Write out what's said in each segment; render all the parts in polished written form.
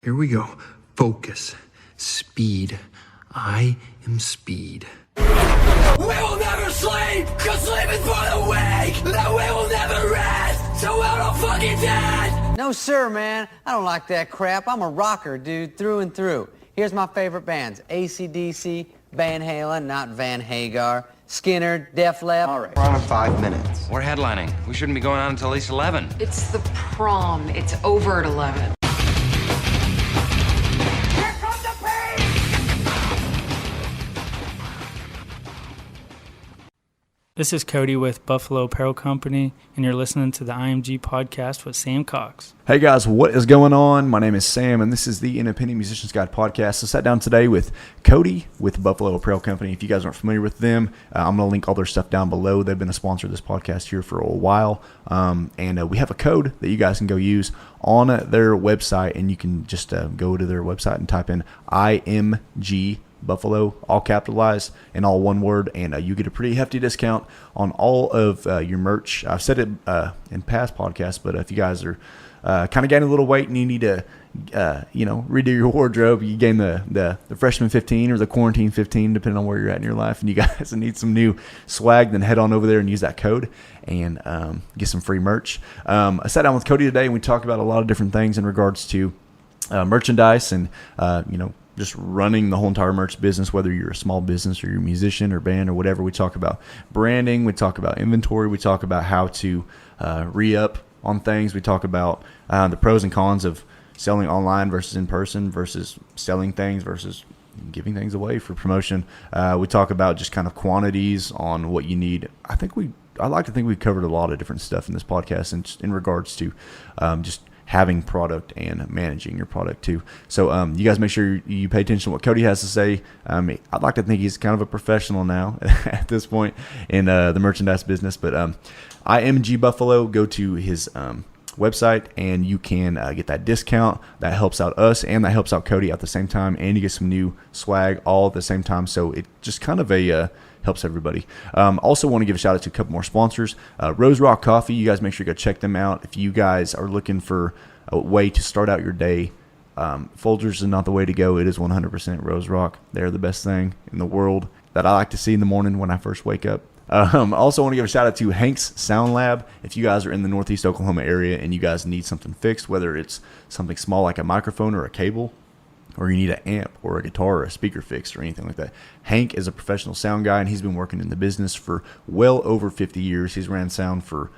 Here we go. Focus. Speed. I am speed. We will never sleep, cause sleep is for the weak. That we will never rest, so we're all fucking dead. No, sir, man. I don't like that crap. I'm a rocker, dude, through and through. Here's my favorite bands. AC/DC, Van Halen, not Van Hagar, Skinner, Def Leppard. All right. We're on in 5 minutes. We're headlining. We shouldn't be going on until at least 11. It's the prom. It's over at 11. This is Cody with Buffalo Apparel Company, and you're listening to the IMG podcast with Sam Cox. Hey guys, what is going on? My name is Sam, and this is the Independent Musician's Guide podcast. I sat down today with Cody with Buffalo Apparel Company. If you guys aren't familiar with them, I'm going to link all their stuff down below. They've been a sponsor of this podcast here for a while, and we have a code that you guys can go use on their website, and you can just go to their website and type in IMG Buffalo, all capitalized and all one word, and you get a pretty hefty discount on all of your merch. I've said it in past podcasts, but if you guys are kind of gaining a little weight and you need to redo your wardrobe, you gain the freshman 15 or the quarantine 15, depending on where you're at in your life, and you guys need some new swag, then head on over there and use that code and get some free merch. I sat down with Cody today and we talked about a lot of different things in regards to merchandise and just running the whole entire merch business, whether you're a small business or you're a musician or band or whatever. We talk about branding, we talk about inventory, we talk about how to re-up on things, we talk about the pros and cons of selling online versus in person versus selling things versus giving things away for promotion. We talk about just kind of quantities on what you need. I like to think we've covered a lot of different stuff in this podcast in regards to just having product and managing your product too. So you guys make sure you pay attention to what Cody has to say. I'd like to think he's kind of a professional now at this point in the merchandise business. But IMG Buffalo, go to his website and you can get that discount. That helps out us and that helps out Cody at the same time. And you get some new swag all at the same time. So it just kind of helps everybody. Also want to give a shout out to a couple more sponsors. Rose Rock Coffee, you guys make sure you go check them out. If you guys are looking for a way to start out your day, Folgers is not the way to go. It is 100% Rose Rock. They're the best thing in the world that I like to see in the morning when I first wake up. I also want to give a shout out to Hank's Sound Lab. If you guys are in the Northeast Oklahoma area and you guys need something fixed, whether it's something small like a microphone or a cable, or you need an amp or a guitar or a speaker fixed or anything like that, Hank is a professional sound guy, and he's been working in the business for well over 50 years. He's ran sound for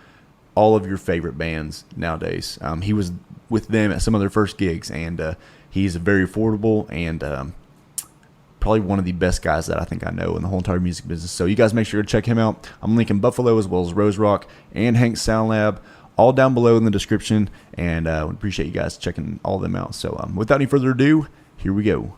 all of your favorite bands nowadays. He was with them at some of their first gigs, and he's very affordable and probably one of the best guys that I think I know in the whole entire music business. So you guys make sure to check him out. I'm linking Buffalo as well as Rose Rock and Hank's Sound Lab all down below in the description, and I would appreciate you guys checking all of them out. So without any further ado, here we go.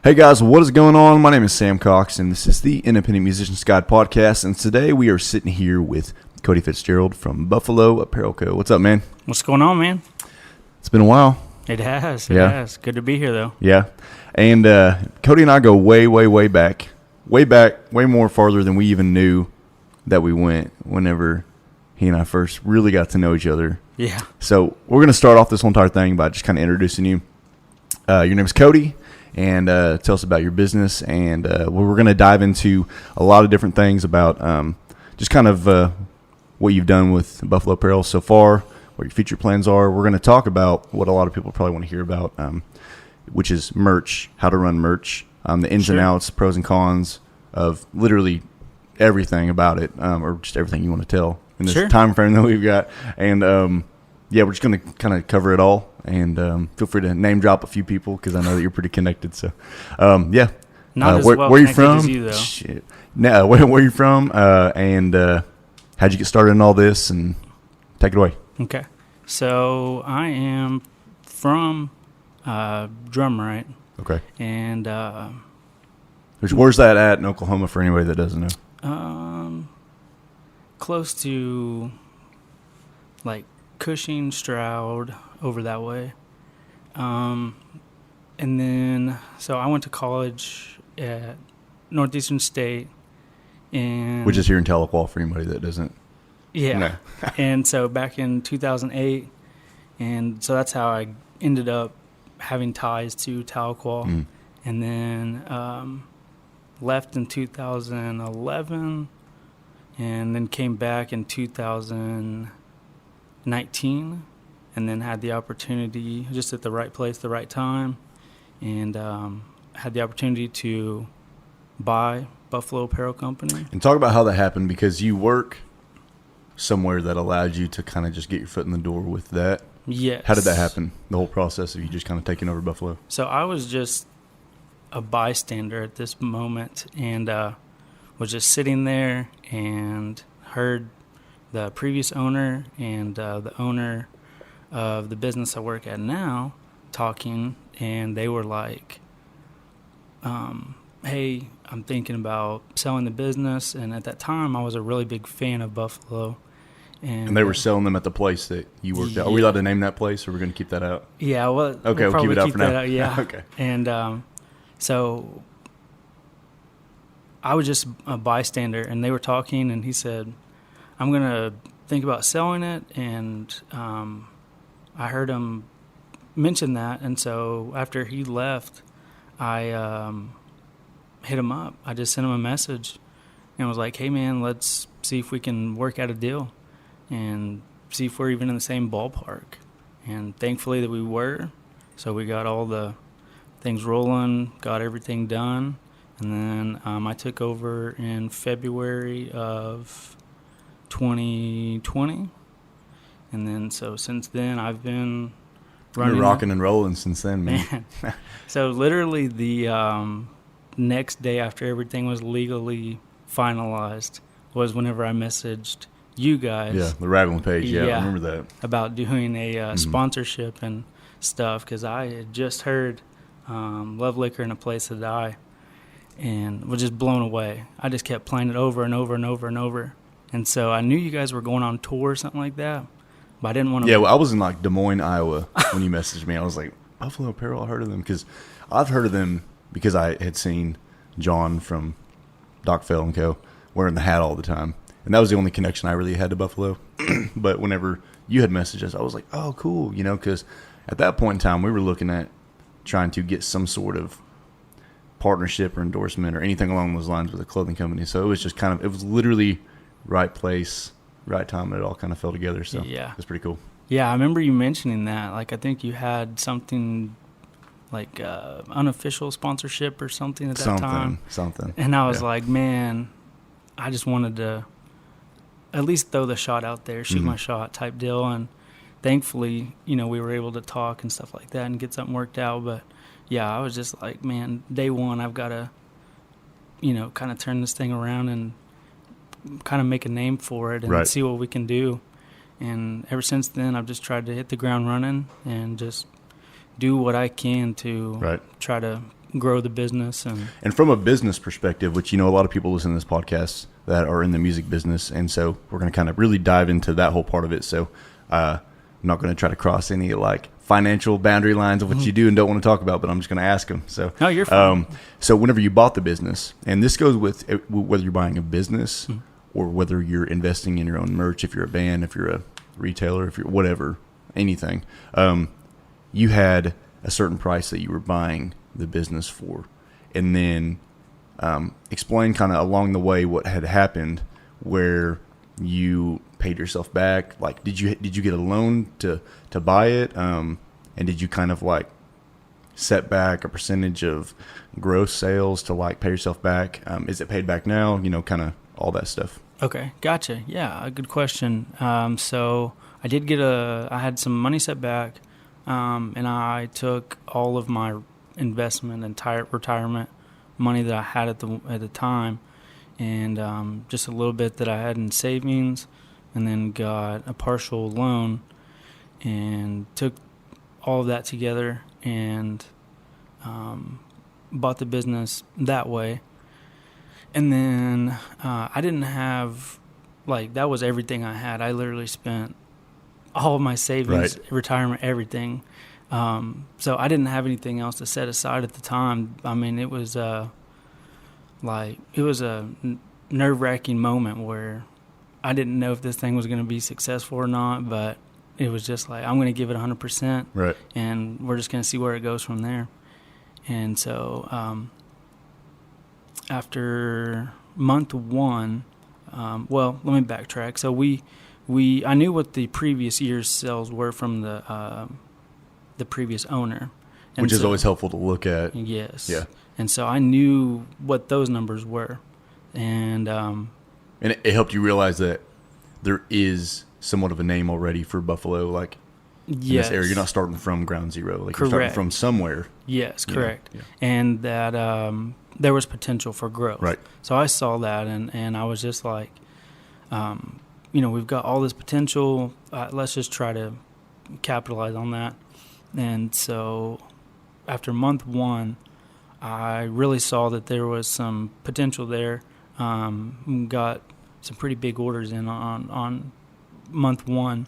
Hey guys, what is going on? My name is Sam Cox, and this is the Independent Musician's Guide podcast. And today we are sitting here with Cody Fitzgerald from Buffalo Apparel Co. What's up, man? What's going on, man? It's been a while. It has. It has. Good to be here, though. Yeah. And Cody and I go way, way, way back. Way back, way more farther than we even knew that we went whenever he and I first really got to know each other. Yeah. So we're going to start off this whole entire thing by just kind of introducing you. Your name is Cody, and tell us about your business, and we're going to dive into a lot of different things about just kind of what you've done with Buffalo Apparel so far, what your future plans are. We're going to talk about what a lot of people probably want to hear about, which is merch, how to run merch, the ins and outs, pros and cons of literally everything about it, or just everything you want to tell in this time frame that we've got. And we're just going to kind of cover it all. And feel free to name drop a few people because I know that you're pretty connected. So, Not as where well you connected from? as you, though. Shit. No, where you from? And how'd you get started in all this? And take it away. Okay. So I am from Drumright. Okay. And where's that at in Oklahoma for anybody that doesn't know? Close to like Cushing, Stroud, over that way. And then, so I went to college at Northeastern State. Which is here in Tahlequah for anybody that doesn't. Yeah. No. And so back in 2008, and so that's how I ended up having ties to Tahlequah, and then left in 2011, and then came back in 2019, and then had the opportunity, just at the right place, the right time, and had the opportunity to buy Buffalo Apparel Company. And talk about how that happened, because you work somewhere that allowed you to kind of just get your foot in the door with that. Yes. How did that happen? The whole process of you just kind of taking over Buffalo? So I was just a bystander at this moment, and was just sitting there and heard the previous owner and the owner of the business I work at now talking, and they were like, hey, I'm thinking about selling the business. And at that time, I was a really big fan of Buffalo. And they were selling them at the place that you worked at. Are we allowed to name that place, or are we going to keep that out? Yeah, well, okay, we'll keep it out for now. Yeah. Okay. And so I was just a bystander, and they were talking, and he said, I'm going to think about selling it. And I heard him mention that. And so after he left, I hit him up. I just sent him a message and was like, hey, man, let's see if we can work out a deal and see if we're even in the same ballpark. And thankfully that we were. So we got all the things rolling, got everything done. And then I took over in February of 2020. And then so since then I've been running. You're rocking and rolling since then, man. So literally the next day after everything was legally finalized was whenever I messaged you guys. Yeah, the Raglan page. Yeah, I remember that. About doing a sponsorship and stuff, because I had just heard Love Liquor and A Place to Die and was just blown away. I just kept playing it over and over and over and over. And so I knew you guys were going on tour or something like that, but I didn't want to. Yeah, well, I was in like Des Moines, Iowa when you messaged me. I was like, Buffalo Apparel, I heard of them, because I've heard of them because I had seen John from Doc Fell and Co. wearing the hat all the time. And that was the only connection I really had to Buffalo. But whenever you had messaged us, I was like, oh, cool, because at that point in time, we were looking at trying to get some sort of partnership or endorsement or anything along those lines with a clothing company. So it was just it was literally right place, right time, and it all kind of fell together. So yeah, it's pretty cool. Yeah, I remember you mentioning that. Like, I think you had something like unofficial sponsorship or something at that time. Something. And I was like, man, I just wanted to at least throw the shot out there, shoot my shot type deal. And thankfully, we were able to talk and stuff like that and get something worked out. But yeah, I was just like, man, day one, I've got to, kind of turn this thing around and kind of make a name for it and see what we can do. And ever since then, I've just tried to hit the ground running and just do what I can to try to grow the business. And from a business perspective, which, a lot of people listen to this podcast that are in the music business. And so we're going to kind of really dive into that whole part of it. So I'm not going to try to cross any financial boundary lines of what you do and don't want to talk about, but I'm just going to ask them. So, no, you're fine. So whenever you bought the business, and this goes with whether you're buying a business or whether you're investing in your own merch, if you're a band, if you're a retailer, if you're whatever, anything, you had a certain price that you were buying the business for. And then explain kind of along the way what had happened where you paid yourself back. Like, did you get a loan to buy it? And did you kind of set back a percentage of gross sales to pay yourself back? Is it paid back now? Kind of all that stuff. Okay, gotcha. Yeah, a good question. So I did I had some money set back, and I took all of my investment and retirement money that I had at the time, and just a little bit that I had in savings, and then got a partial loan, and took all of that together and bought the business that way. And then I didn't have, that was everything I had. I literally spent all of my savings, retirement, everything. So I didn't have anything else to set aside at the time. I mean, it was a nerve-wracking moment where I didn't know if this thing was going to be successful or not, but it was just like, I'm going to give it 100%. Right. And we're just going to see where it goes from there. And so after month 1, well, let me backtrack. So I knew what the previous year's sales were from the previous owner. And which is always helpful to look at. Yes. Yeah. And so I knew what those numbers were. And it helped you realize that there is somewhat of a name already for Buffalo, like in this area. You're not starting from ground zero. Like correct. You're starting from somewhere. Yes, correct. Yeah. And that there was potential for growth. Right. So I saw that, and I was just like, we've got all this potential. Let's just try to capitalize on that. And so after month 1, I really saw that there was some potential there. Got some pretty big orders in on month 1,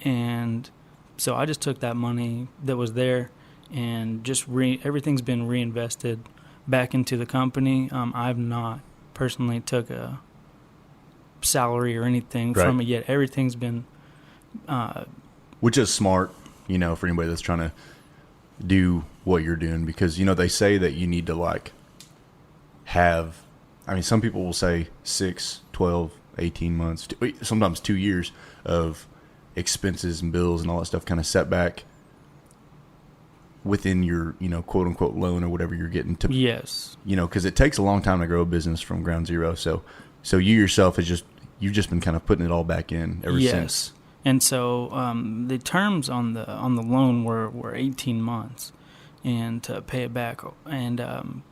and so I just took that money that was there and just everything's been reinvested back into the company. I've not personally took a salary or anything from it yet. Everything's been which is smart, for anybody that's trying to do what you're doing, because they say that you need to like have, some people will say 6, 12, 18 months, sometimes 2 years of expenses and bills and all that stuff kind of set back within your, quote unquote loan or whatever you're getting to. Yes. Because it takes a long time to grow a business from ground zero. So you yourself you've just been kind of putting it all back in ever since. And so the terms on the loan were 18 months, and to pay it back. And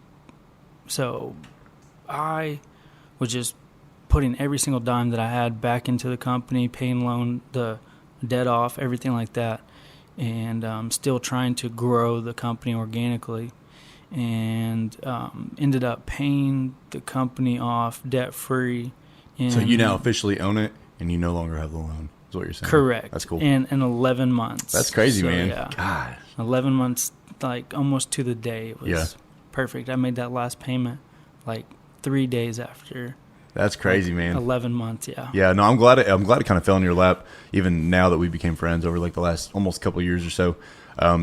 so I was just putting every single dime that I had back into the company, paying the debt off, everything like that, and still trying to grow the company organically. And ended up paying the company off debt-free. So you now officially own it, and you no longer have the loan. Is what you're saying? Correct. That's cool. In 11 months. That's crazy, man. Yeah. God. 11 months, like almost to the day. It was perfect. I made that last payment like 3 days after. That's crazy, man. 11 months, yeah. Yeah, no, I'm glad it kind of fell in your lap, even now that we became friends over like the last almost couple of years or so,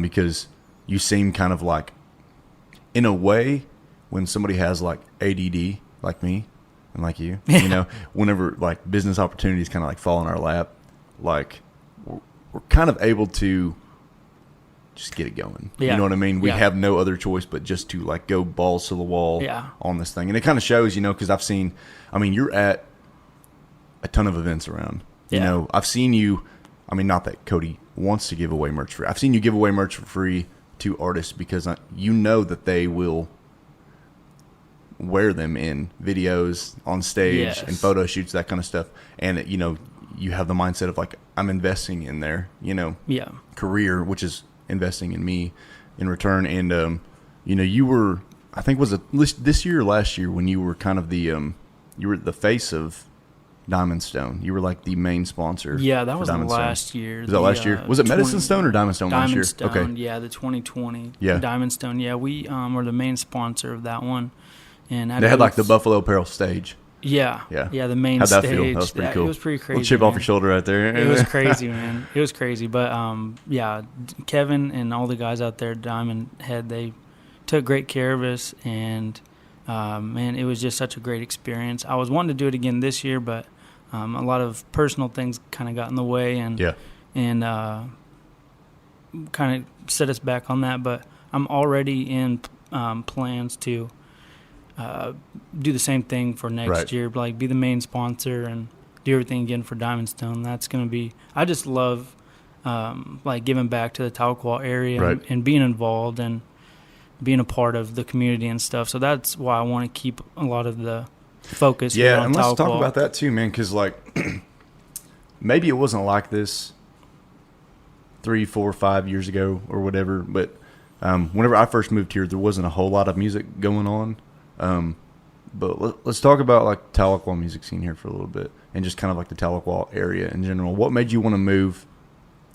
because you seem kind of like, in a way, when somebody has like ADD, like me and like you, whenever like business opportunities kind of like fall in our lap, like we're kind of able to just get it going. Yeah. You know what I mean? We Yeah. have no other choice but just to like go balls to the wall on this thing. And it kind of shows, because I've seen, you're at a ton of events around. Yeah. I've seen you, not that Cody wants to give away merch for free. I've seen you give away merch for free to artists because you know that they will wear them in videos, on stage, and photo shoots, that kind of stuff. And, you have the mindset of like, I'm investing in their, career, which is investing in me in return. And, you were, I think was it this year or last year when you were kind of the, you were the face of Diamond Stone. You were like the main sponsor. Yeah, that was Diamond last Stone. year. Was that last year? Was it Medicine Stone or Diamond Stone last year? Diamond Stone, okay. yeah, the 2020. Yeah. Diamond Stone, yeah. We were the main sponsor of that one. And They had like the Buffalo Apparel stage. Yeah. Yeah. Yeah, the main How'd that stage. feel? That was pretty cool. It was pretty crazy. Little chip off your shoulder right there. It was crazy, man. It was crazy. But, Kevin and all the guys out there at Diamond Head, they took great care of us. And, man, it was just such a great experience. I was wanting to do it again this year, but a lot of personal things kind of got in the way and kind of set us back on that. But I'm already in plans to do the same thing for next year, like be the main sponsor and do everything again for Diamond Stone. That's going to be, I just love like giving back to the Tahlequah area and being involved and being a part of the community and stuff. So that's why I want to keep a lot of the focus here on and let's Tahlequah. talk about that too, man, because like maybe it wasn't like this 3, 4, 5 years ago or whatever, but whenever I first moved here, there wasn't a whole lot of music going on. But let's talk about like Tahlequah music scene here for a little bit, and just kind of like the Tahlequah area in general. What made you want to move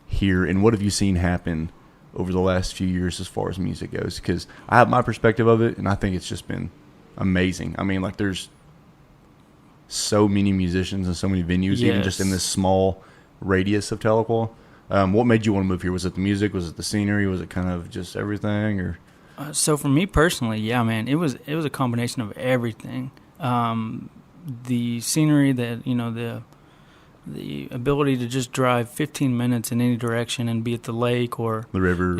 here, and what have you seen happen over the last few years as far as music goes? Because I have my perspective of it, and I think it's just been amazing. Like there's so many musicians and so many venues, even just in this small radius of Tahlequah. What made you want to move here? Was it the music? Was it the scenery? Was it kind of just everything? Or So for me personally, yeah, man, it was a combination of everything. The scenery, the ability to just drive 15 minutes in any direction and be at the lake or the river,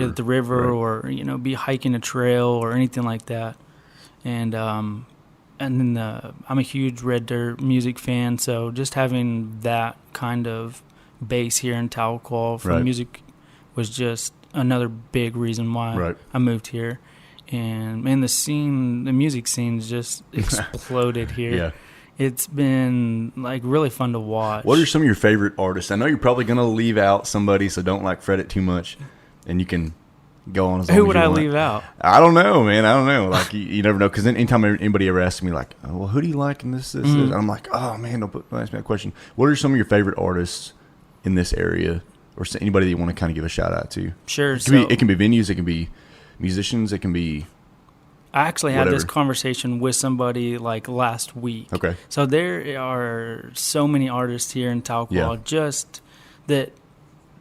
right. Or be hiking a trail or anything like that. And then I'm a huge Red Dirt music fan, so just having that kind of base here in Tahlequah for music was just another big reason why I moved here. And man, the music scene's just exploded here. Yeah. It's been like really fun to watch. What are some of your favorite artists? I know you're probably going to leave out somebody, so don't like fret it too much, and you can go on as long as you want. Who would I leave out? I don't know, man. I don't know. Like you never know, because anytime anybody ever asks me, like, oh, well, who do you like in this? And I'm like, oh man, don't ask me that question. What are some of your favorite artists in this area, or anybody that you want to kind of give a shout out to? Sure. It can be venues, it can be musicians, it can be. I actually had this conversation with somebody like last week. Okay. So there are so many artists here in Tahlequah just that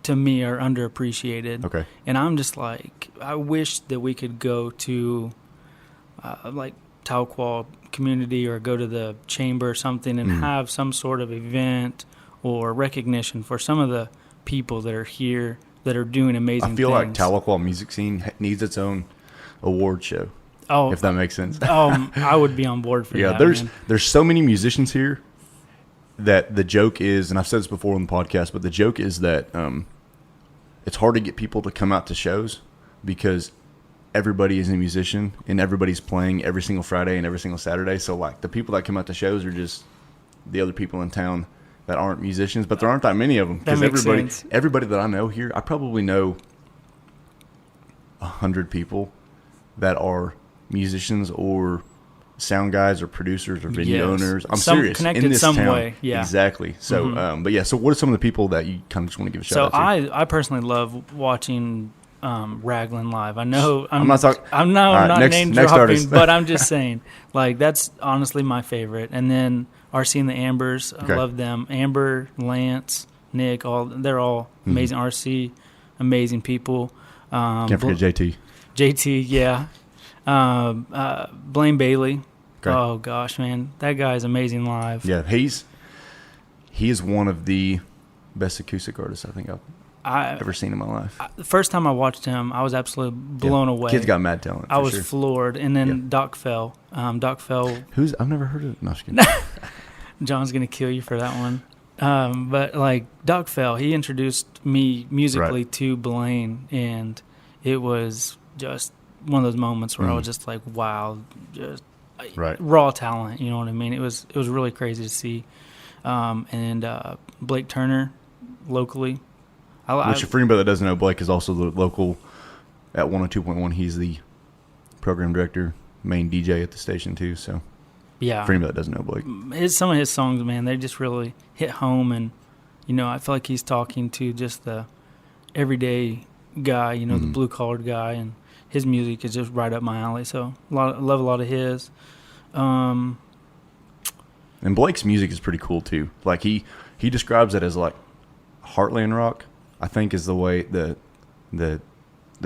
to me are underappreciated. Okay. And I'm just like, I wish that we could go to like Tahlequah community or go to the chamber or something and have some sort of event or recognition for some of the people that are here that are doing amazing things. I feel like Tahlequah music scene needs its own award show. Oh, if that makes sense. I would be on board for that. Yeah, there's so many musicians here that the joke is, and I've said this before on the podcast, but the joke is that it's hard to get people to come out to shows because everybody is a musician and everybody's playing every single Friday and every single Saturday. So like the people that come out to shows are just the other people in town that aren't musicians, but there aren't that many of them because everybody that I know here, I probably know 100 people that are musicians or sound guys or producers or venue owners. I'm serious. Connected in this some town. way. Yeah. Exactly. So, but yeah, so what are some of the people that you kind of just want to give a shout out to? So I personally love watching Raglan live. I know I'm not talking. I'm not name dropping, but I'm just saying, like, that's honestly my favorite. And then RC and the Ambers, I love them. Amber, Lance, Nick, they're all amazing. RC, amazing people. Can't forget JT. JT, yeah. Blaine Bailey. Okay. Oh gosh, man, that guy's amazing live. Yeah, he is one of the best acoustic artists I think I've ever seen in my life. The first time I watched him, I was absolutely blown away. Kid's got mad talent. I was floored. And then Doc Fell. Doc Fell. I've never heard of. No, I'm just kidding. John's gonna kill you for that one. But like Doc Fell, he introduced me musically to Blaine, and it was just one of those moments where I was just like, wow, just raw talent. You know what I mean? It was really crazy to see. And Blake Turner, locally. Which, for anybody that doesn't know, Blake is also the local at 102.1. He's the program director, main DJ at the station too. So yeah, for anybody that doesn't know Blake, some of his songs, man, they just really hit home. And I feel like he's talking to just the everyday guy, the blue collared guy, and his music is just right up my alley. So I love a lot of his. And Blake's music is pretty cool too. Like he describes it as like heartland rock, I think is the way the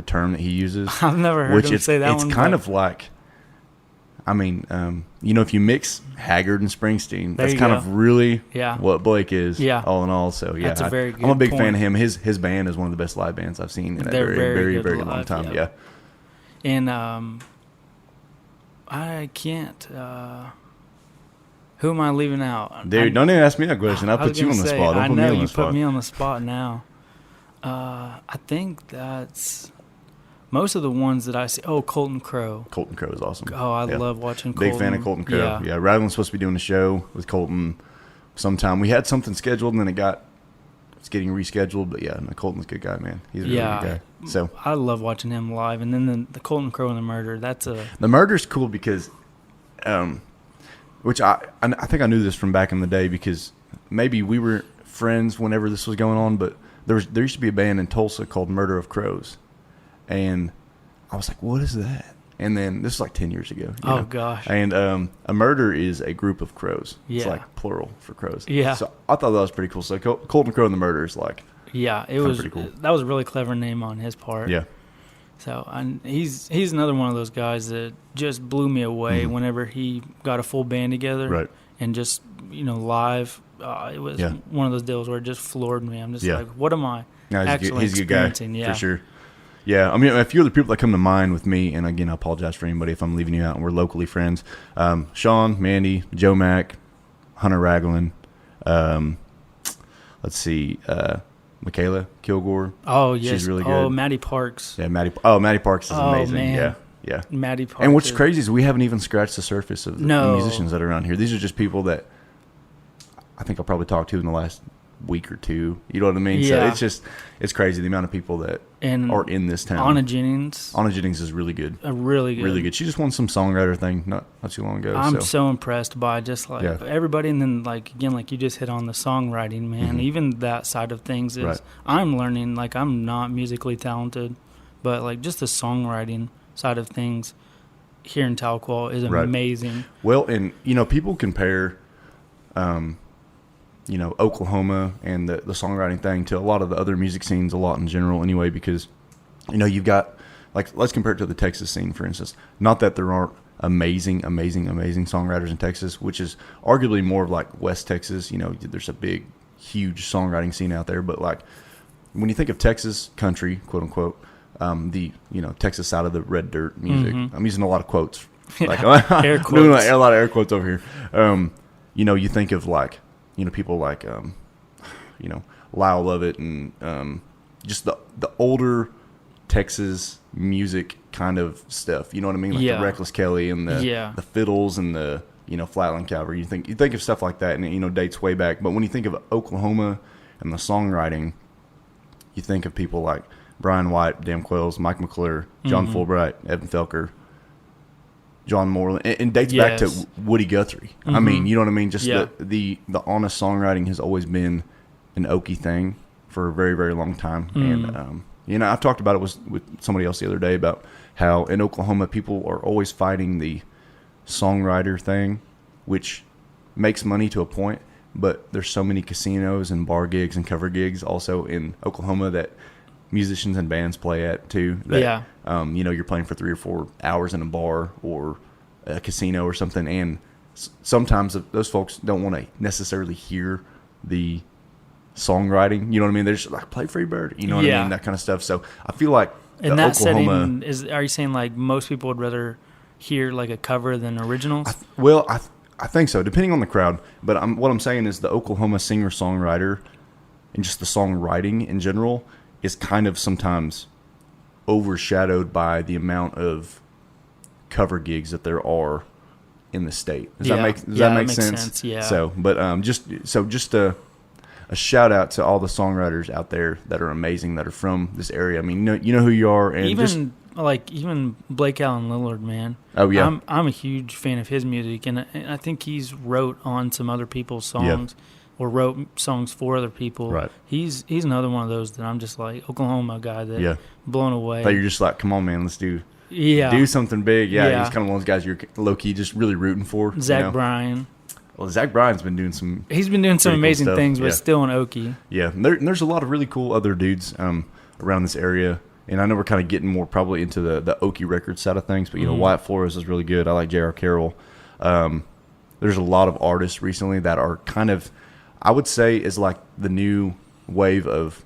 term that he uses. I've never heard him say that one. It's kind of like, I mean, if you mix Haggard and Springsteen, that's kind of really what Blake is, all in all. So yeah, that's a very good I'm a big point. fan of him. His band is one of the best live bands I've seen in a very, very long time. Yeah. And I can't. Who am I leaving out? Dude, don't even ask me that question. I put you on the spot. Don't put me on the spot. I know you put me on the spot now. I think that's most of the ones that I see. Oh, Colton Crow. Colton Crow is awesome. Oh, I love watching Colton. Big fan of Colton Crow. Yeah, Raglan's supposed to be doing a show with Colton sometime. We had something scheduled, and then it's getting rescheduled. But yeah, Colton's a good guy, man. He's a really good guy. So I love watching him live. And then the Colton Crow and the Murder. The Murder's cool because, which I think I knew this from back in the day because maybe we were friends whenever this was going on. But there used to be a band in Tulsa called Murder of Crows, and I was like, what is that? And then this is like 10 years ago. Oh, gosh. And a murder is a group of crows. Yeah. It's like plural for crows. Yeah. So I thought that was pretty cool. So Colton Crow and the Murder is like Yeah, it Kinda was pretty cool. That was a really clever name on his part. Yeah. So and he's another one of those guys that just blew me away whenever he got a full band together. Right. And just live, it was Yeah. one of those deals where it just floored me. I'm just Yeah. like, what am I No, actually he's a good guy, experiencing? Yeah, for sure. Yeah, I mean, a few of the people that come to mind with me, and again, I apologize for anybody if I'm leaving you out, and we're locally friends. Sean, Mandy, Joe Mack, Hunter Ragland, let's see, Michaela Kilgore. Oh, yes. She's really good. Oh, Maddie Parks. Yeah, Maddie Parks is amazing. Man. Yeah. Maddie Parks. And what's crazy is we haven't even scratched the surface of the No. musicians that are around here. These are just people that I think I'll probably talk to in the last week or two. You know what I mean? Yeah. So it's crazy the amount of people that are in this town. Anna Jennings. Anna Jennings is really good. Really good. Really good. She just won some songwriter thing not too long ago. I'm so impressed by just like Yeah. everybody, and then like again, like you just hit on the songwriting, man. Even that side of things is Right. I'm learning. Like I'm not musically talented, but like just the songwriting side of things here in Tahlequah is Right. amazing. Well, and people compare Oklahoma and the songwriting thing to a lot of the other music scenes a lot in general anyway, because you've got, like, let's compare it to the Texas scene, for instance. Not that there aren't amazing songwriters in Texas, which is arguably more of like West Texas. There's a big, huge songwriting scene out there, but like when you think of Texas country, quote unquote, the Texas side of the red dirt music. I'm using a lot of quotes, like Air quotes. doing a lot of air quotes over here. You think of like people like Lyle Lovett and just the older Texas music kind of stuff. You know what I mean? Like the Reckless Kelly and the fiddles and the Flatland Cavalry. You think of stuff like that, and it dates way back. But when you think of Oklahoma and the songwriting, you think of people like Brian White, Dan Quells, Mike McClure, John Fulbright, Evan Felker, John Moreland, and dates back to Woody Guthrie. I mean, you know what I mean? Just the honest songwriting has always been an Okie thing for a very, very long time. And I've talked about it with somebody else the other day about how in Oklahoma people are always fighting the songwriter thing, which makes money to a point, but there's so many casinos and bar gigs and cover gigs also in Oklahoma that musicians and bands play at too. That, you're playing for 3 or 4 hours in a bar or a casino or something, and sometimes those folks don't want to necessarily hear the songwriting. You know what I mean? They're just like, play Freebird. You know what I mean? That kind of stuff. So I feel like in that Oklahoma setting, are you saying like most people would rather hear like a cover than originals? I think so, depending on the crowd. But what I'm saying is the Oklahoma singer-songwriter and just the songwriting in general is kind of sometimes overshadowed by the amount of cover gigs that there are in the state. Does that make sense? Yeah. So, but just a shout out to all the songwriters out there that are amazing, that are from this area. I mean, you know who you are, and even Blake Allen Lillard, man. Oh yeah, I'm a huge fan of his music, and I think he's wrote on some other people's songs. Yeah. Or wrote songs for other people. Right. He's another one of those that I'm just like Oklahoma guy that blown away. But you're just like, come on, man, let's do something big. Yeah, he's kind of one of those guys you're low key just really rooting for. Zach Bryan. Well, Zach Bryan's been doing some. He's been doing some amazing cool things, but still an Okie. Yeah, there's a lot of really cool other dudes around this area, and I know we're kind of getting more probably into the Okie record side of things. But Wyatt Flores is really good. I like J.R. Carroll. There's a lot of artists recently that are kind of, I would say, is like the new wave of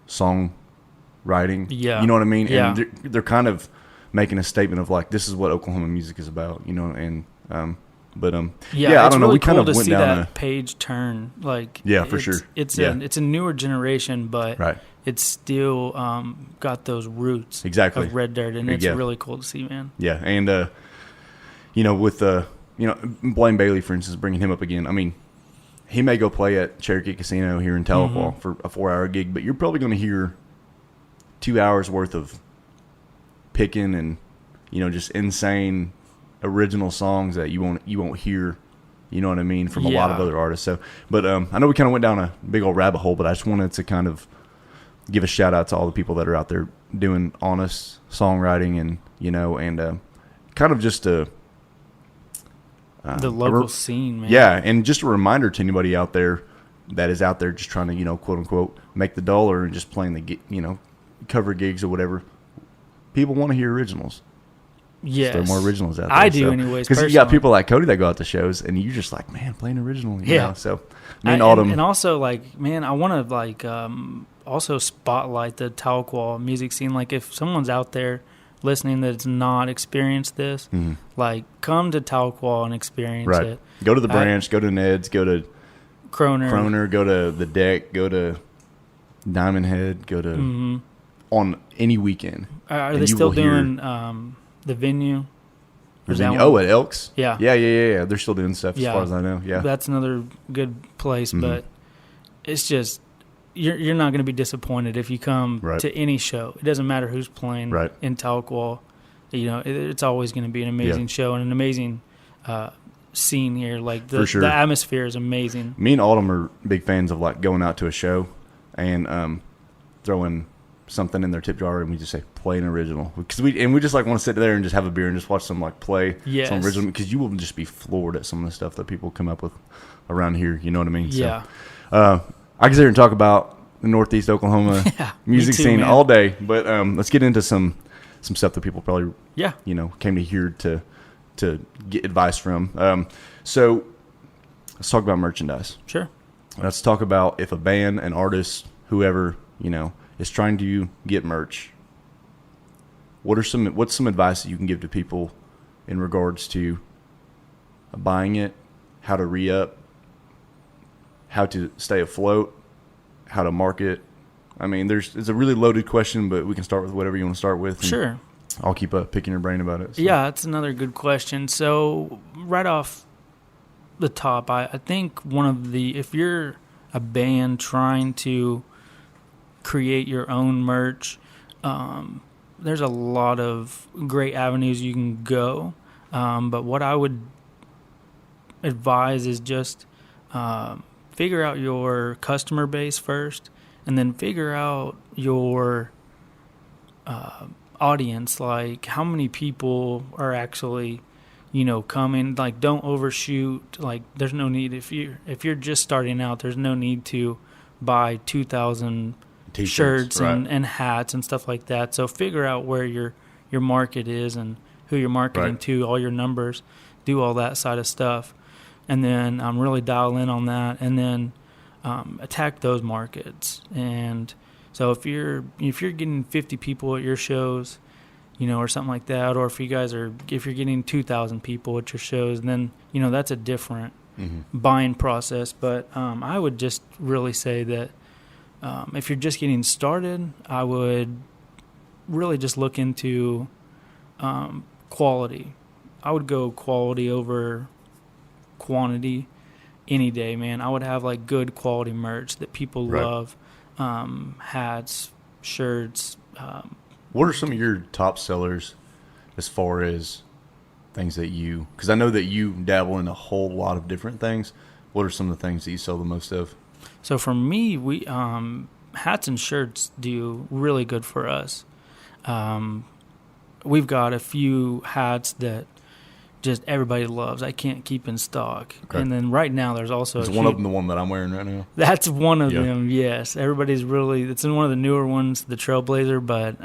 songwriting. Yeah. You know what I mean? Yeah. And they're kind of making a statement of like, this is what Oklahoma music is about, and I don't know. Really We kind cool of to went see down that page turn. Like, for sure. It's a newer generation, but right. It's still got those roots exactly of red dirt, and it's really cool to see, man. Yeah, and with Blaine Bailey, for instance, bringing him up again. I mean, he may go play at Cherokee Casino here in Tahlequah for a 4-hour gig, but you're probably going to hear 2 hours worth of picking and just insane original songs that you won't hear. You know what I mean, from a lot of other artists. So, but I know we kind of went down a big old rabbit hole, but I just wanted to kind of give a shout out to all the people that are out there doing honest songwriting and kind of just a the local scene, man. Yeah, and just a reminder to anybody out there, that is out there just trying to, quote unquote, make the dollar and just playing the, cover gigs or whatever. People want to hear originals. Yes. So there are more originals out there. I do anyways. Because you got people like Cody that go out to shows and you're just like, man, playing original. You know? So me and Autumn. And also, like, man, I want to, like, also spotlight the Tahlequah music scene. Like, if someone's out there listening that's not experienced this, like, come to Tahlequah and experience it. Go to the Branch, go to Ned's, go to Kroner, go to the Deck, go to Diamond Head, go to on any weekend. Are they still doing the venue? At Elks? Yeah. Yeah. They're still doing stuff as far as I know. Yeah. That's another good place, but it's just you're not going to be disappointed if you come to any show. It doesn't matter who's playing in Tahlequah. It's always going to be an amazing show and an amazing scene here. Like the atmosphere is amazing. Me and Autumn are big fans of like going out to a show and throwing something in their tip jar and we just say play an original because we just like want to sit there and just have a beer and just watch some like play some original because you will just be floored at some of the stuff that people come up with around here. You know what I mean? Yeah. So, I can sit here and talk about the Northeast Oklahoma music scene all day, but let's get into some stuff that people probably came to hear to get advice from. So let's talk about merchandise. Sure. Let's talk about if a band, an artist, whoever is trying to get merch. What's some advice that you can give to people in regards to buying it, how to re-up, how to stay afloat, how to market? I mean, it's a really loaded question, but we can start with whatever you want to start with. Sure. I'll keep picking your brain about it. So. Yeah, that's another good question. So right off the top, I think if you're a band trying to create your own merch, there's a lot of great avenues you can go. But what I would advise is just figure out your customer base first, and then figure out your audience, like how many people are actually coming. Like, don't overshoot. Like, there's no need if you're just starting out, there's no need to buy 2,000 shirts and hats and stuff like that. So figure out where your market is and who you're marketing to, all your numbers, do all that side of stuff, and then really dial in on that, and then attack those markets. And so if you're getting 50 people at your shows, or something like that, or if you're getting 2,000 people at your shows, then that's a different buying process. But I would just really say that if you're just getting started, I would really just look into quality. I would go quality over quantity any day, man. I would have like good quality merch that people love, hats, shirts. What are some of your top sellers as far as things that because I know that you dabble in a whole lot of different things. What are some of the things that you sell the most of? So for me, we hats and shirts do really good for us. We've got a few hats that just everybody loves. I can't keep in stock. Okay. And then right now there's also one of them, the one that I'm wearing right now. That's one of them, yes. Everybody's it's in one of the newer ones, the Trailblazer, but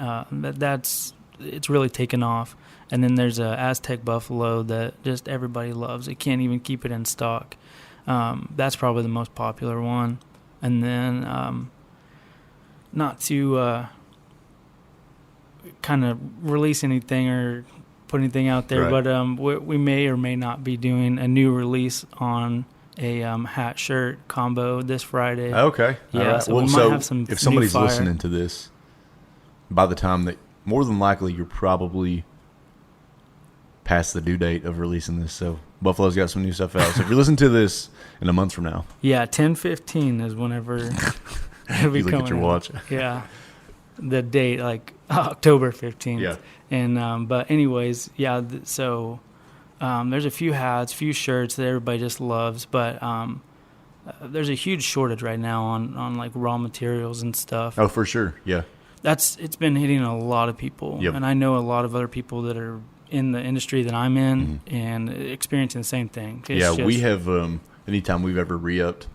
it's really taken off. And then there's a Aztec Buffalo that just everybody loves. They can't even keep it in stock. That's probably the most popular one. And then not to kind of release anything or put anything out there, but we may or may not be doing a new release on a hat shirt combo this Friday. Okay. Yeah, right. So we might have some. If somebody's listening to this, by the time that, more than likely, you're probably past the due date of releasing this. So Buffalo's got some new stuff out. So if you're listening to this in a month from now, 10/15 is whenever it'll be you look at your watch. Yeah, the date, like October 15th. Yeah. And but anyways, so there's a few hats, few shirts that everybody just loves, but there's a huge shortage right now on like raw materials and stuff. Oh, for sure. Yeah. It's been hitting a lot of people. Yep. And I know a lot of other people that are in the industry that I'm in and experiencing the same thing. We have anytime we've ever re-upped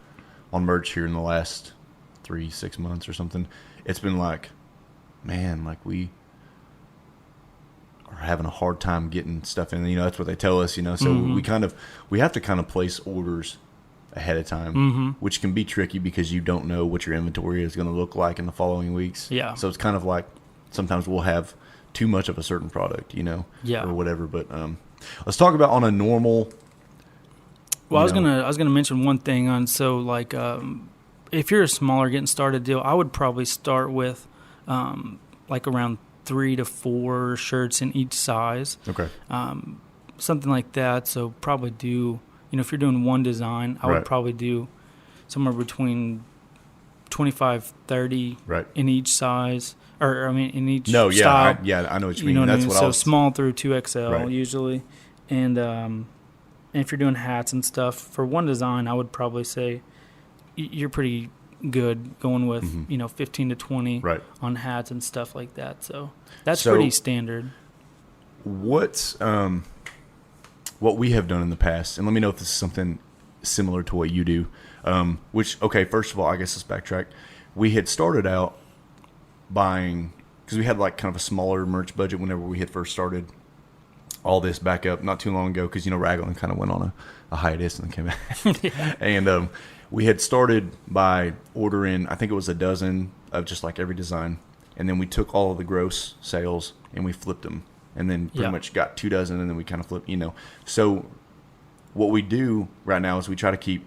on merch here in the last 3-6 months or something, it's been like, man, like we are having a hard time getting stuff in. You know, that's what they tell us. You know, so we have to kind of place orders ahead of time, which can be tricky because you don't know what your inventory is going to look like in the following weeks. Yeah. So it's kind of like sometimes we'll have too much of a certain product, you know, or whatever. But let's talk about on a normal. Well, I was gonna mention one thing on like if you're a smaller getting started deal, I would probably start with like around 3 to 4 shirts in each size. Okay. Something like that. So probably do. You know, if you're doing one design, I would probably do somewhere between 25, 30 in each size, or I mean, in each style. I know what you mean. Know That's what I mean? what so I was. Small through 2XL usually, and if you're doing hats and stuff for one design, I would probably say you're pretty good going with 15 to 20 on hats and stuff like that. So that's pretty standard. What we have done in the past, and let me know if this is something similar to what you do, first of all, I guess let's backtrack. We had started out buying, because we had like kind of a smaller merch budget whenever we had first started all this back up not too long ago, because, you know, Raglan kind of went on a hiatus and then came back. And we had started by ordering, I think it was a dozen of just like every design, and then we took all of the gross sales and we flipped them. And then pretty much got 2 dozen, and then we kind of flip, you know. So what we do right now is we try to keep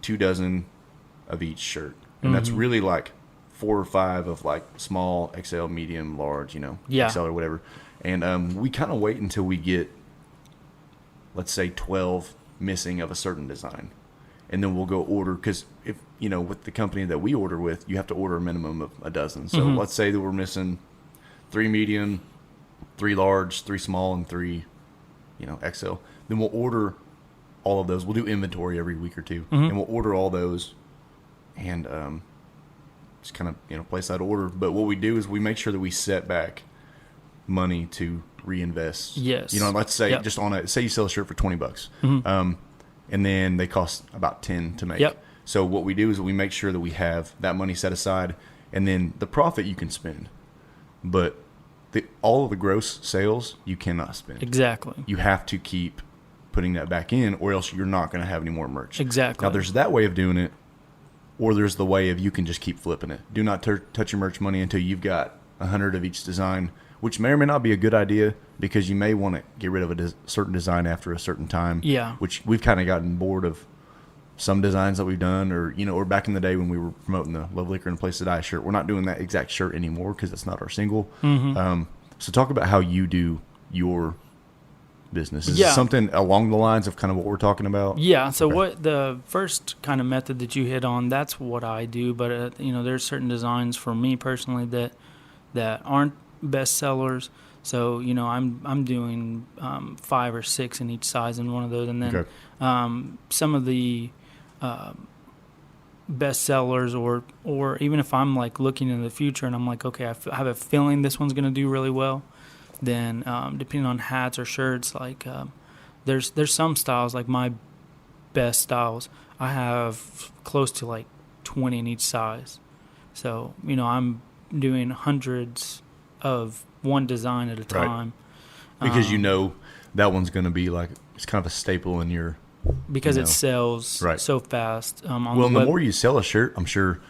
2 dozen of each shirt. And that's really like 4 or 5 of like small, XL, medium, large, you know, XL or whatever. And we kind of wait until we get, let's say, 12 missing of a certain design. And then we'll go order, because if, you know, with the company that we order with, you have to order a minimum of a dozen. So let's say that we're missing 3 medium, 3 large, 3 small, and 3, you know, XL. Then we'll order all of those. We'll do inventory every week or two, and we'll order all those, and just kind of, you know, place that order. But what we do is we make sure that we set back money to reinvest. Yes. You know, let's say just on say you sell a shirt for $20, and then they cost about 10 to make. Yep. So what we do is we make sure that we have that money set aside, and then the profit you can spend, but all of the gross sales you cannot spend. Exactly. You have to keep putting that back in, or else you're not going to have any more merch. Exactly. Now, there's that way of doing it, or there's the way of you can just keep flipping it. Do not touch your merch money until you've got 100 of each design, which may or may not be a good idea, because you may want to get rid of a certain design after a certain time. Yeah. Which we've kind of gotten bored of some designs that we've done, or, you know, or back in the day when we were promoting the Love Liquor and Place to Die shirt, we're not doing that exact shirt anymore because it's not our single. So talk about how you do your business. Is it something along the lines of kind of what we're talking about? Yeah. So what the first kind of method that you hit on, that's what I do. But, you know, there's certain designs for me personally that aren't best sellers. So, you know, I'm doing 5 or 6 in each size in one of those. And then some of the best sellers, or even if I'm like looking into the future and I'm like, okay, I have a feeling this one's going to do really well, then depending on hats or shirts, like there's some styles, like my best styles, I have close to like 20 in each size. So, you know, I'm doing hundreds of one design at a time. Because you know that one's going to be like, it's kind of a staple in your... Because it sells so fast. The more you sell a shirt, I'm sure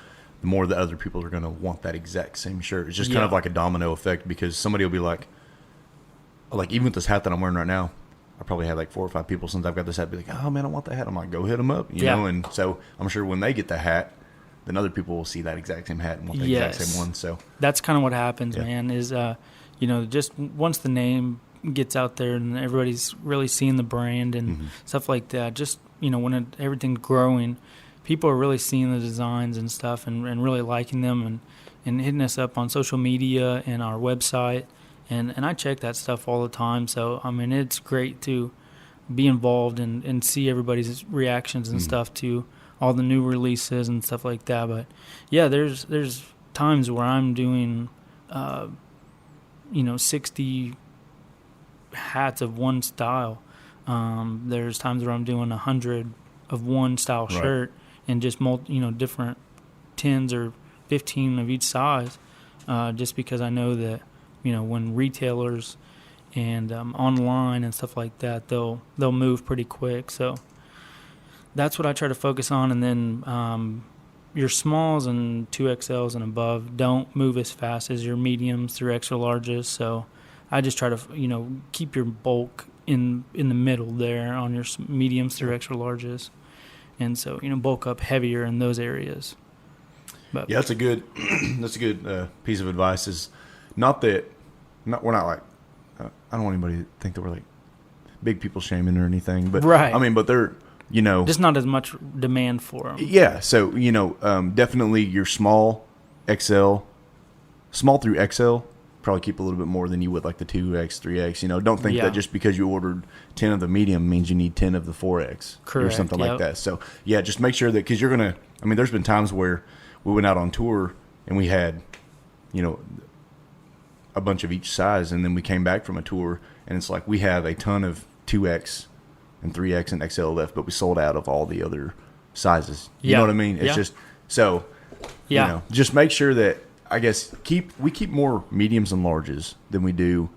the more that other people are going to want that exact same shirt. It's just kind of like a domino effect, because somebody will be like even with this hat that I'm wearing right now, I probably had like 4 or 5 people since I've got this hat be like, oh man, I want that hat. I'm like, go hit them up, you know? And so I'm sure when they get the hat, then other people will see that exact same hat and want the exact same one. So that's kind of what happens, man, is, you know, just once the name gets out there and everybody's really seeing the brand and stuff like that, just, you know, when everything's growing, people are really seeing the designs and stuff and really liking them and hitting us up on social media and our website. And I check that stuff all the time. So, I mean, it's great to be involved and see everybody's reactions and stuff to all the new releases and stuff like that. But, yeah, there's times where I'm doing, 60 hats of one style. There's times where I'm doing 100 of one style shirt, and just different 10s or 15 of each size, just because I know that when retailers and online and stuff like that, they'll move pretty quick. So that's what I try to focus on. And then your smalls and 2XLs and above don't move as fast as your mediums through extra larges. So I just try to keep your bulk in the middle there on your mediums through extra larges, and so bulk up heavier in those areas. But yeah, that's a good piece of advice. Is not that we're not like I don't want anybody to think that we're like big people shaming or anything, but right. I mean, but they're just not as much demand for them. Yeah, so definitely your small through XL. Probably keep a little bit more than you would like the 2X, 3X. Don't think that just because you ordered 10 of the medium means you need 10 of the 4X. Correct, or something like that. So, yeah, just make sure that, because you're going to, there's been times where we went out on tour and we had, a bunch of each size, and then we came back from a tour and it's like we have a ton of 2X and 3X and XL left, but we sold out of all the other sizes. You know what I mean? It's just, so, just make sure that, I guess we keep more mediums and larges than we do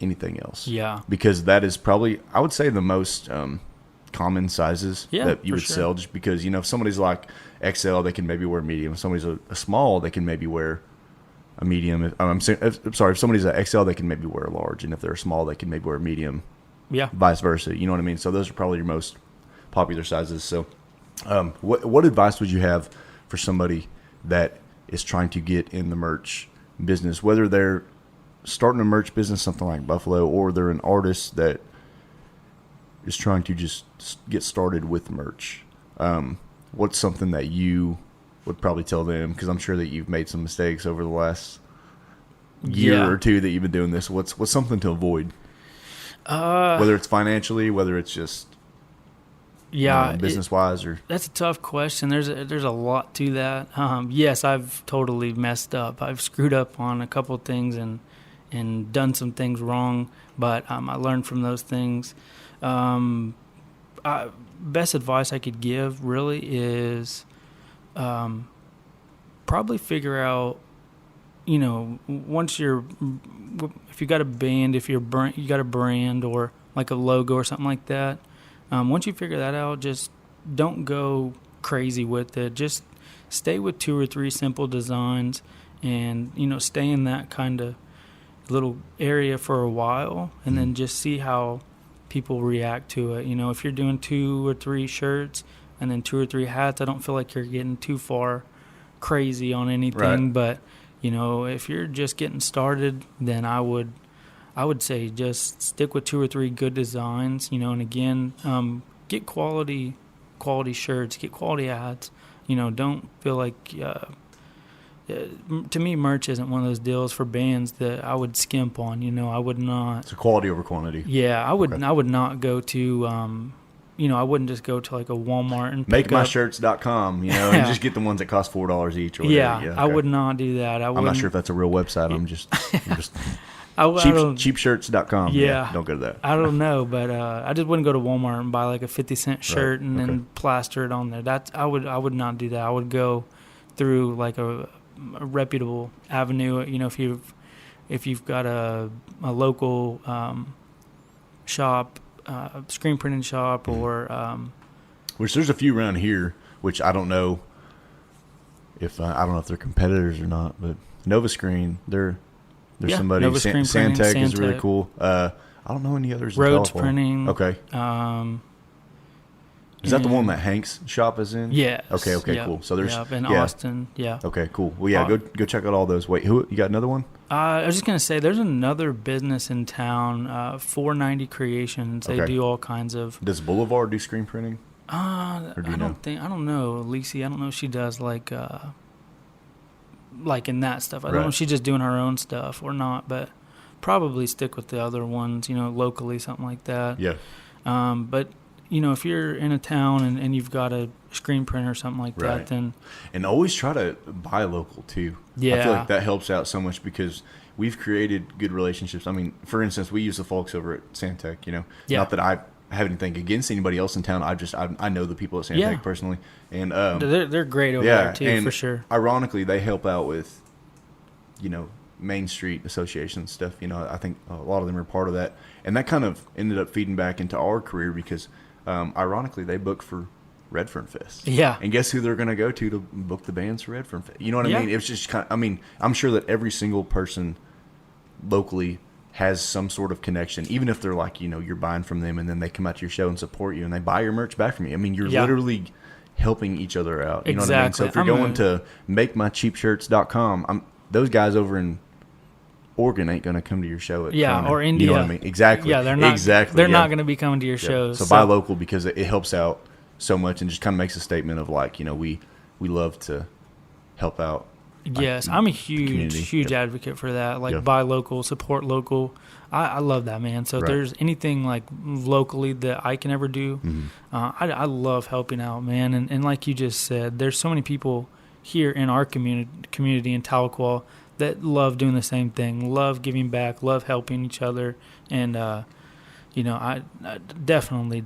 anything else. Yeah. Because that is probably, I would say, the most common sizes that you would sell, just because, if somebody's like XL, they can maybe wear medium. If somebody's a small, they can maybe wear a medium. If somebody's a XL, they can maybe wear a large. And if they're a small, they can maybe wear a medium. Yeah. Vice versa. You know what I mean? So those are probably your most popular sizes. So what advice would you have for somebody that is trying to get in the merch business, whether they're starting a merch business, something like Buffalo, or they're an artist that is trying to just get started with merch? What's something that you would probably tell them? Because I'm sure that you've made some mistakes over the last year or two that you've been doing this. What's something to avoid? Whether it's financially, whether it's just business wise, or that's a tough question. There's a lot to that. Yes, I've totally messed up. I've screwed up on a couple of things and done some things wrong, but I learned from those things. Best advice I could give really is probably figure out, once if you got a band, if you got a brand or like a logo or something like that. Once you figure that out, just don't go crazy with it. Just stay with 2 or 3 simple designs and, stay in that kind of little area for a while, and then just see how people react to it. If you're doing 2 or 3 shirts and then 2 or 3 hats, I don't feel like you're getting too far crazy on anything. Right. But, if you're just getting started, then I would say just stick with 2 or 3 good designs, and again, get quality shirts, get quality hats. Don't feel like, to me, merch isn't one of those deals for bands that I would skimp on. I would not. It's a quality over quantity. Yeah, I would not go to, I wouldn't just go to like a Walmart and pick MakeMyShirts.com, and just get the ones that cost $4 each. Or whatever. Yeah, okay. I would not do that. I'm not sure if that's a real website. I'm just cheapshirts.com. Yeah, don't go to that. I don't know, but I just wouldn't go to Walmart and buy like a 50-cent shirt and then plaster it on there. I would not do that. I would go through like a reputable avenue. If you've got a local shop, screen printing shop, or which there's a few around here, which I don't know if they're competitors or not, but Nova Screen, there's somebody. Santec is really cool. I don't know any others. Rhodes Printing. Okay. Is that the one that Hank's shop is in? Yeah. Okay. Cool. So there's in Austin. Yeah. Okay. Cool. Well, go check out all those. Wait, you got another one? I was just gonna say there's another business in town, 490 Creations. They do all kinds of. Does Boulevard do screen printing? I don't know. Lacey, I don't know if she does like in that stuff. I don't know if she's just doing her own stuff or not, but probably stick with the other ones, locally, something like that. Yeah. But, if you're in a town and you've got a screen printer or something like that, then... And always try to buy local, too. Yeah. I feel like that helps out so much because we've created good relationships. I mean, for instance, we use the folks over at Santec, Not that I have anything against anybody else in town. I know the people at Santec personally, and they're great over there too, for sure. Ironically, they help out with, Main Street Association stuff. I think a lot of them are part of that, and that kind of ended up feeding back into our career because, ironically, they book for Redfern Fest. Yeah. And guess who they're going to go to book the bands for Redfern Fest? You know what I mean? It was just kind of, I'm sure that every single person locally has some sort of connection, even if they're like, you're buying from them and then they come out to your show and support you and they buy your merch back from you. You're literally helping each other out. You know what I mean? So if you're going to makemycheapshirts.com, those guys over in Oregon ain't going to come to your show at Cronin. Or India. You know what I mean? Exactly. Yeah, they're not. Exactly. They're not going to be coming to your shows. So buy local because it helps out so much and just kind of makes a statement of like, we love to help out. Yes, I'm a huge advocate for that. Like buy local, support local. I love that, man. So if there's anything like locally that I can ever do, I love helping out, man. And like you just said, there's so many people here in our community in Tahlequah that love doing the same thing, love giving back, love helping each other. And, I definitely,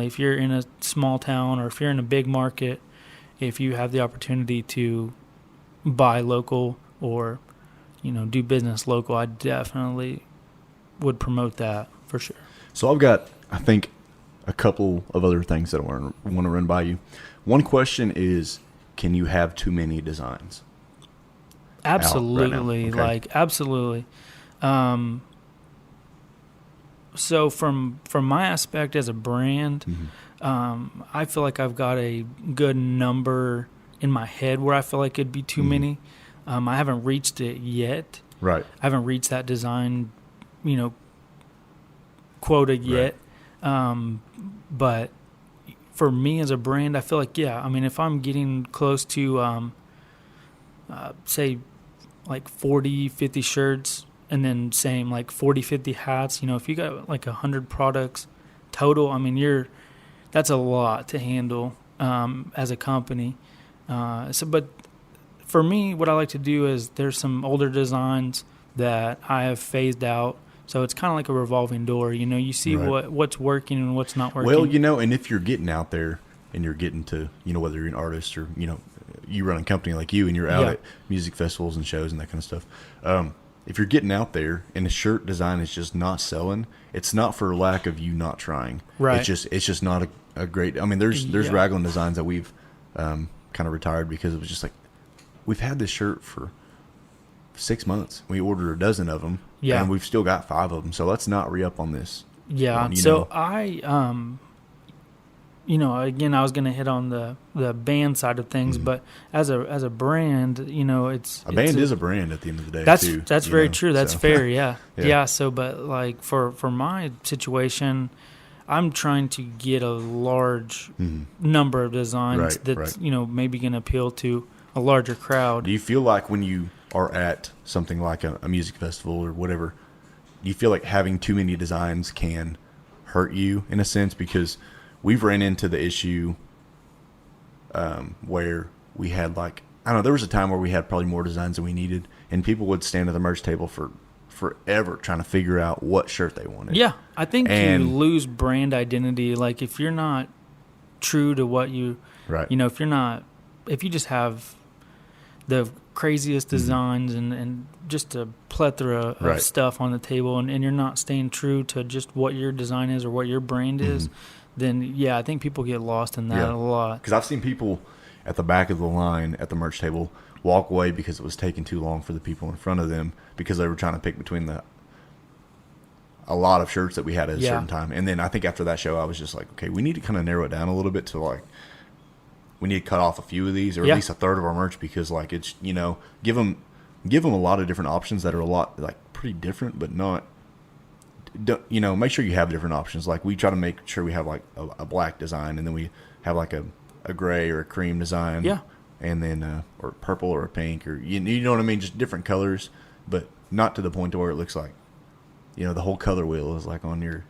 if you're in a small town or if you're in a big market, if you have the opportunity to buy local or, do business local, I definitely would promote that for sure. So I've got, I think, a couple of other things that I want to run by you. One question is, can you have too many designs? Absolutely. Right okay. Absolutely. So from my aspect as a brand, I feel like I've got a good number in my head where I feel like it'd be too many. I haven't reached it yet. Right. I haven't reached that design, quota yet. But for me as a brand, I feel like, if I'm getting close to, say, like 40, 50 shirts, and then same like 40, 50 hats, if you got like 100 products total, that's a lot to handle as a company. But for me, what I like to do is there's some older designs that I have phased out. So it's kind of like a revolving door. You see what's working and what's not working. Well, and if you're getting out there and you're getting to, whether you're an artist or, you run a company like you and you're out at music festivals and shows and that kind of stuff. If you're getting out there and the shirt design is just not selling, it's not for lack of you not trying. Right. It's just not a great. There's raglan designs that we've kind of retired because it was just like, we've had this shirt for 6 months. We ordered a dozen of them, and we've still got 5 of them. So let's not re-up on this. Yeah. Again, I was going to hit on the band side of things, but as a brand, it's a band is a brand at the end of the day. That's very true. That's fair. Yeah. Yeah. So, but like for my situation, I'm trying to get a large number of designs that's maybe going to appeal to a larger crowd. Do you feel like when you are at something like a music festival or whatever, do you feel like having too many designs can hurt you in a sense? Because we've ran into the issue where we had there was a time where we had probably more designs than we needed, and people would stand at the merch table for forever trying to figure out what shirt they wanted. Yeah, I think you lose brand identity. Like if you're not true to what you, if you just have the craziest designs and just a plethora of stuff on the table, and you're not staying true to just what your design is or what your brand is, then I think people get lost in that a lot. Because I've seen people at the back of the line at the merch table walk away because it was taking too long for the people in front of them because they were trying to pick between a lot of shirts that we had at a certain time. And then I think after that show, I was just like, okay, we need to kind of narrow it down a little bit to we need to cut off a few of these or at least a third of our merch because it's, give them a lot of different options that are a lot pretty different, but not, make sure you have different options. Like we try to make sure we have a black design, and then we have a gray or a cream design. Yeah. And then, or purple or a pink or, you know what I mean? Just different colors, but not to the point to where it looks like, the whole color wheel is on your,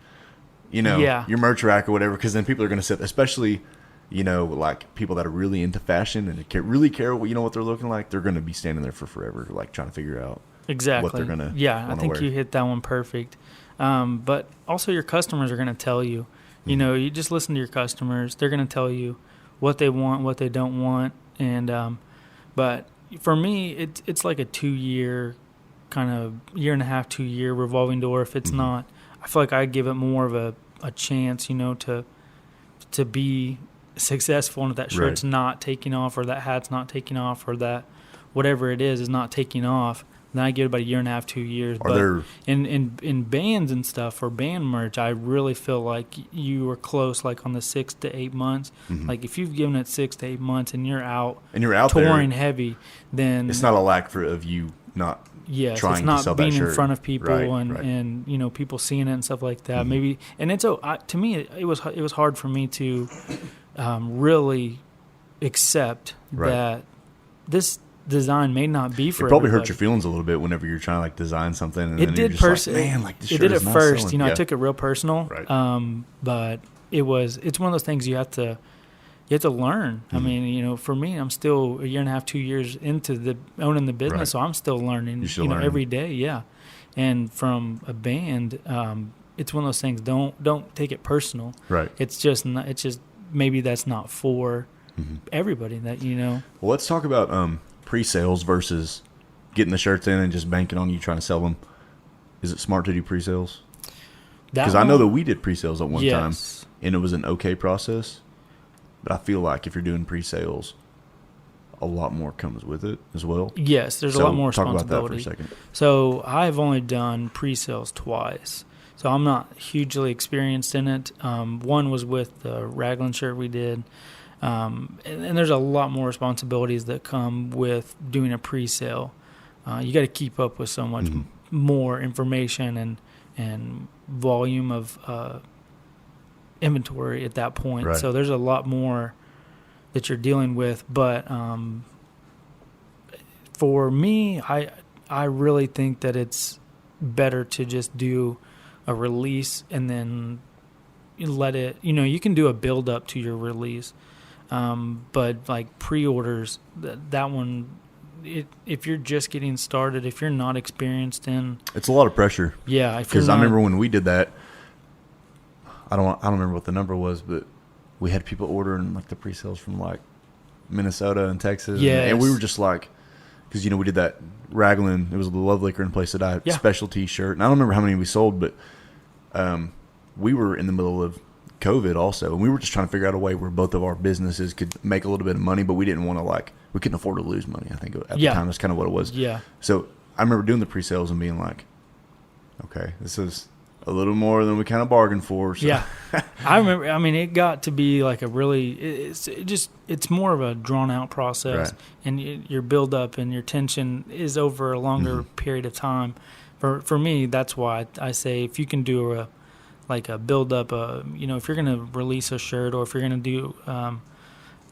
your merch rack or whatever. Cause then people are going to sit, especially, people that are really into fashion and really care what they're looking like. They're going to be standing there for forever, trying to figure out what they're going to I think you hit that one perfect. But also your customers are going to tell you, You know, you just listen to your customers. They're going to tell you what they want, what they don't want. And, but for me, it's like a 2-year kind of year and a half, 2-year revolving door. If it's not, I feel like I give it more of a chance, you know, to be successful, and if that shirt's not taking off, or that hat's not taking off, or that whatever it is not taking off, then I give it about a year and a half, 2 years. But in bands and stuff, or band merch, I really feel like you were close, like on the 6 to 8 months. Like if you've given it 6 to 8 months and you're out touring there, heavy, then it's not a lack of you not yes, trying it's not to sell being that shirt in front of people right. and you know, people seeing it and stuff like that. Maybe, and it's to me it was hard for me to really accept that this design may not be for it. Probably everybody. hurt your feelings a little bit whenever you're trying to like design something. And It then did you're just like, man, like this it shirt did is at not first. selling. You know, I took it real personal. Right. But it's one of those things you have to learn. I mean, you know, for me, I'm still a year and a half, 2 years into owning the business, so I'm still learning. Every day. Yeah. And from a band, it's one of those things. Don't take it personal. Right. It's just maybe that's not for everybody. That, you know. Well, let's talk about pre-sales versus getting the shirts in and just banking on you trying to sell them. Is it smart to do pre-sales? Because I know that we did pre-sales at one time, and it was an okay process. But I feel like if you're doing pre-sales, a lot more comes with it as well. Yes, there's a lot more talk responsibility. about that for a second. So I've only done pre-sales twice. So I'm not hugely experienced in it. One was with the Raglan shirt we did. And there's a lot more responsibilities that come with doing a pre-sale. You got to keep up with so much more information and volume of inventory at that point. Right. So there's a lot more that you're dealing with. But for me, I really think that it's better to just do a release and then let it, you know, you can do a build up to your release. But like pre-orders, that one, if you're just getting started, if you're not experienced in, it's a lot of pressure. Yeah, because I remember when we did that. I don't remember what the number was, but we had people ordering like the pre-sales from like Minnesota and Texas. Yes. And we were just like, because, you know, we did that Raglan. It was the Love Liquor and Place to Die specialty shirt. And I don't remember how many we sold, but we were in the middle of COVID also. And we were just trying to figure out a way where both of our businesses could make a little bit of money, but we didn't want to we couldn't afford to lose money. I think at the time that's kind of what it was. Yeah. So I remember doing the pre-sales and being like, okay, this is a little more than we kind of bargained for. So. Yeah. I remember, I mean, it got to be like a really, it's more of a drawn out process, and your build up and your tension is over a longer period of time. For me, that's why I say if you can do a build up, you know, if you're going to release a shirt, or if you're going to do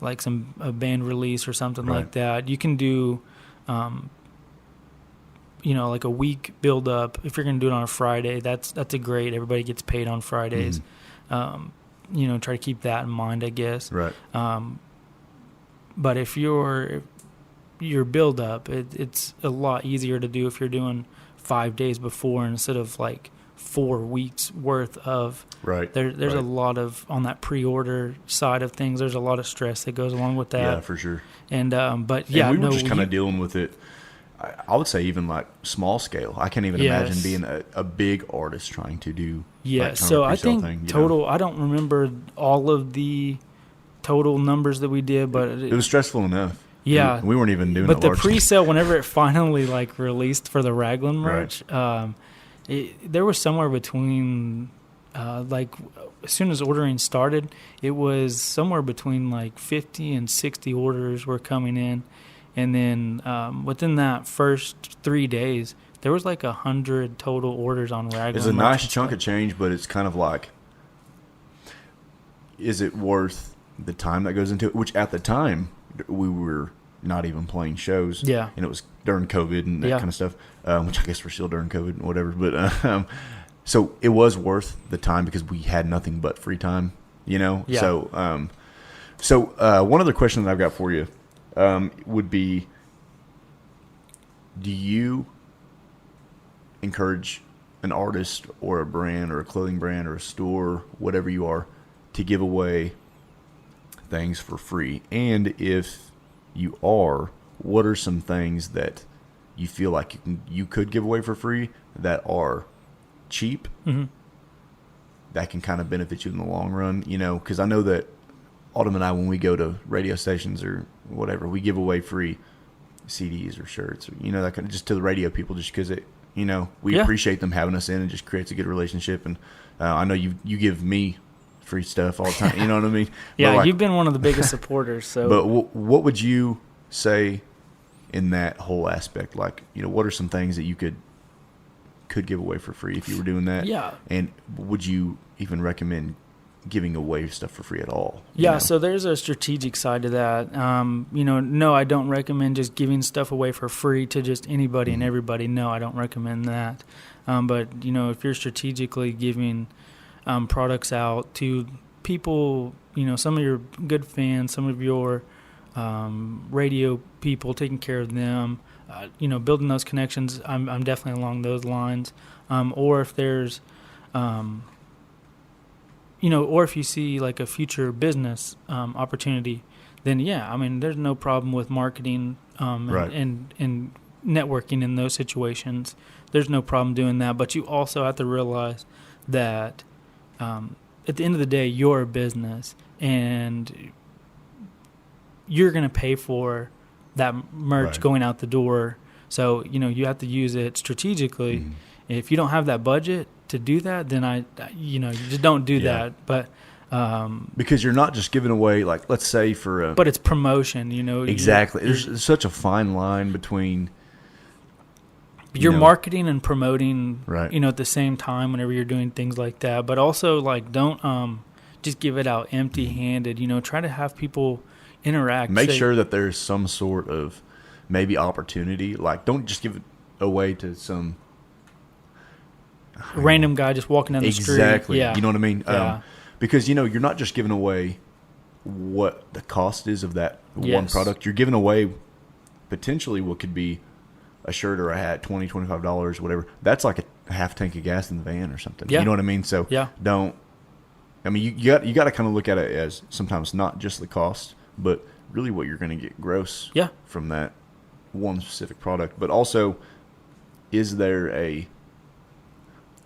like a band release or something like that, you can do, you know, like a week build up. If you're going to do it on a Friday, that's a great. Everybody gets paid on Fridays. You know, try to keep that in mind, I guess. Right. But if your build up, it's a lot easier to do if you're doing 5 days before instead of like 4 weeks worth of. Right. There's a lot of, on that pre-order side of things, there's a lot of stress that goes along with that. Yeah, for sure. And but yeah, and we were just kind of dealing with it. I would say even like small scale. I can't even imagine being a big artist trying to do. Yeah, so I think total. I don't remember all of the total numbers that we did, but it was stressful enough. Yeah, we weren't even doing. But the pre-sale, whenever it finally like released for the Raglan merch, there was somewhere between like as soon as ordering started, it was somewhere between like 50 and 60 orders were coming in. And then within that first 3 days, there was like 100 total orders on Raglan. It's a nice chunk of change, but it's kind of like, is it worth the time that goes into it? Which at the time, we were not even playing shows. Yeah. And it was during COVID and that kind of stuff, which I guess we're still during COVID and whatever. But so it was worth the time because we had nothing but free time, you know? Yeah. So one other question that I've got for you. Would be, do you encourage an artist or a brand or a clothing brand or a store, whatever you are, to give away things for free? And if you are, what are some things that you feel like you could give away for free that are cheap, that can kind of benefit you in the long run? You know, because I know that Autumn and I, when we go to radio stations or whatever, we give away free CDs or shirts, or, you know, that kind of just to the radio people, just because it, you know, we appreciate them having us in, and just creates a good relationship. And I know you give me free stuff all the time. You know what I mean? Yeah, like, you've been one of the biggest supporters. So, but what would you say in that whole aspect? Like, you know, what are some things that you could give away for free if you were doing that? Yeah. And would you even recommend giving away stuff for free at all? Yeah, so there's a strategic side to that. You know, no, I don't recommend just giving stuff away for free to just anybody and everybody. No, I don't recommend that. But, you know, if you're strategically giving products out to people, you know, some of your good fans, some of your radio people, taking care of them, you know, building those connections, I'm definitely along those lines. Or if there's you know, or if you see like a future business opportunity, then yeah, I mean, there's no problem with marketing and networking in those situations. There's no problem doing that. But you also have to realize that at the end of the day, you're a business, and you're going to pay for that merch going out the door. So, you know, you have to use it strategically. If you don't have that budget to do that, then you just don't do that. But because you're not just giving away, like, let's say for but it's promotion, you know. Exactly. There's such a fine line between you're marketing and promoting, right, you know, at the same time whenever you're doing things like that. But also, like, don't just give it out empty-handed. You know, try to have people interact. Make sure that there's some sort of maybe opportunity. Like, don't just give it away to some random guy just walking down the street. Exactly. Yeah. You know what I mean? Yeah. Because, you know, you're not just giving away what the cost is of that one product. You're giving away potentially what could be a shirt or a hat, $20, $25, whatever. That's like a half tank of gas in the van or something. Yeah. You know what I mean? So don't. I mean, you got to kind of look at it as sometimes not just the cost, but really what you're going to get gross from that one specific product. But also, is there a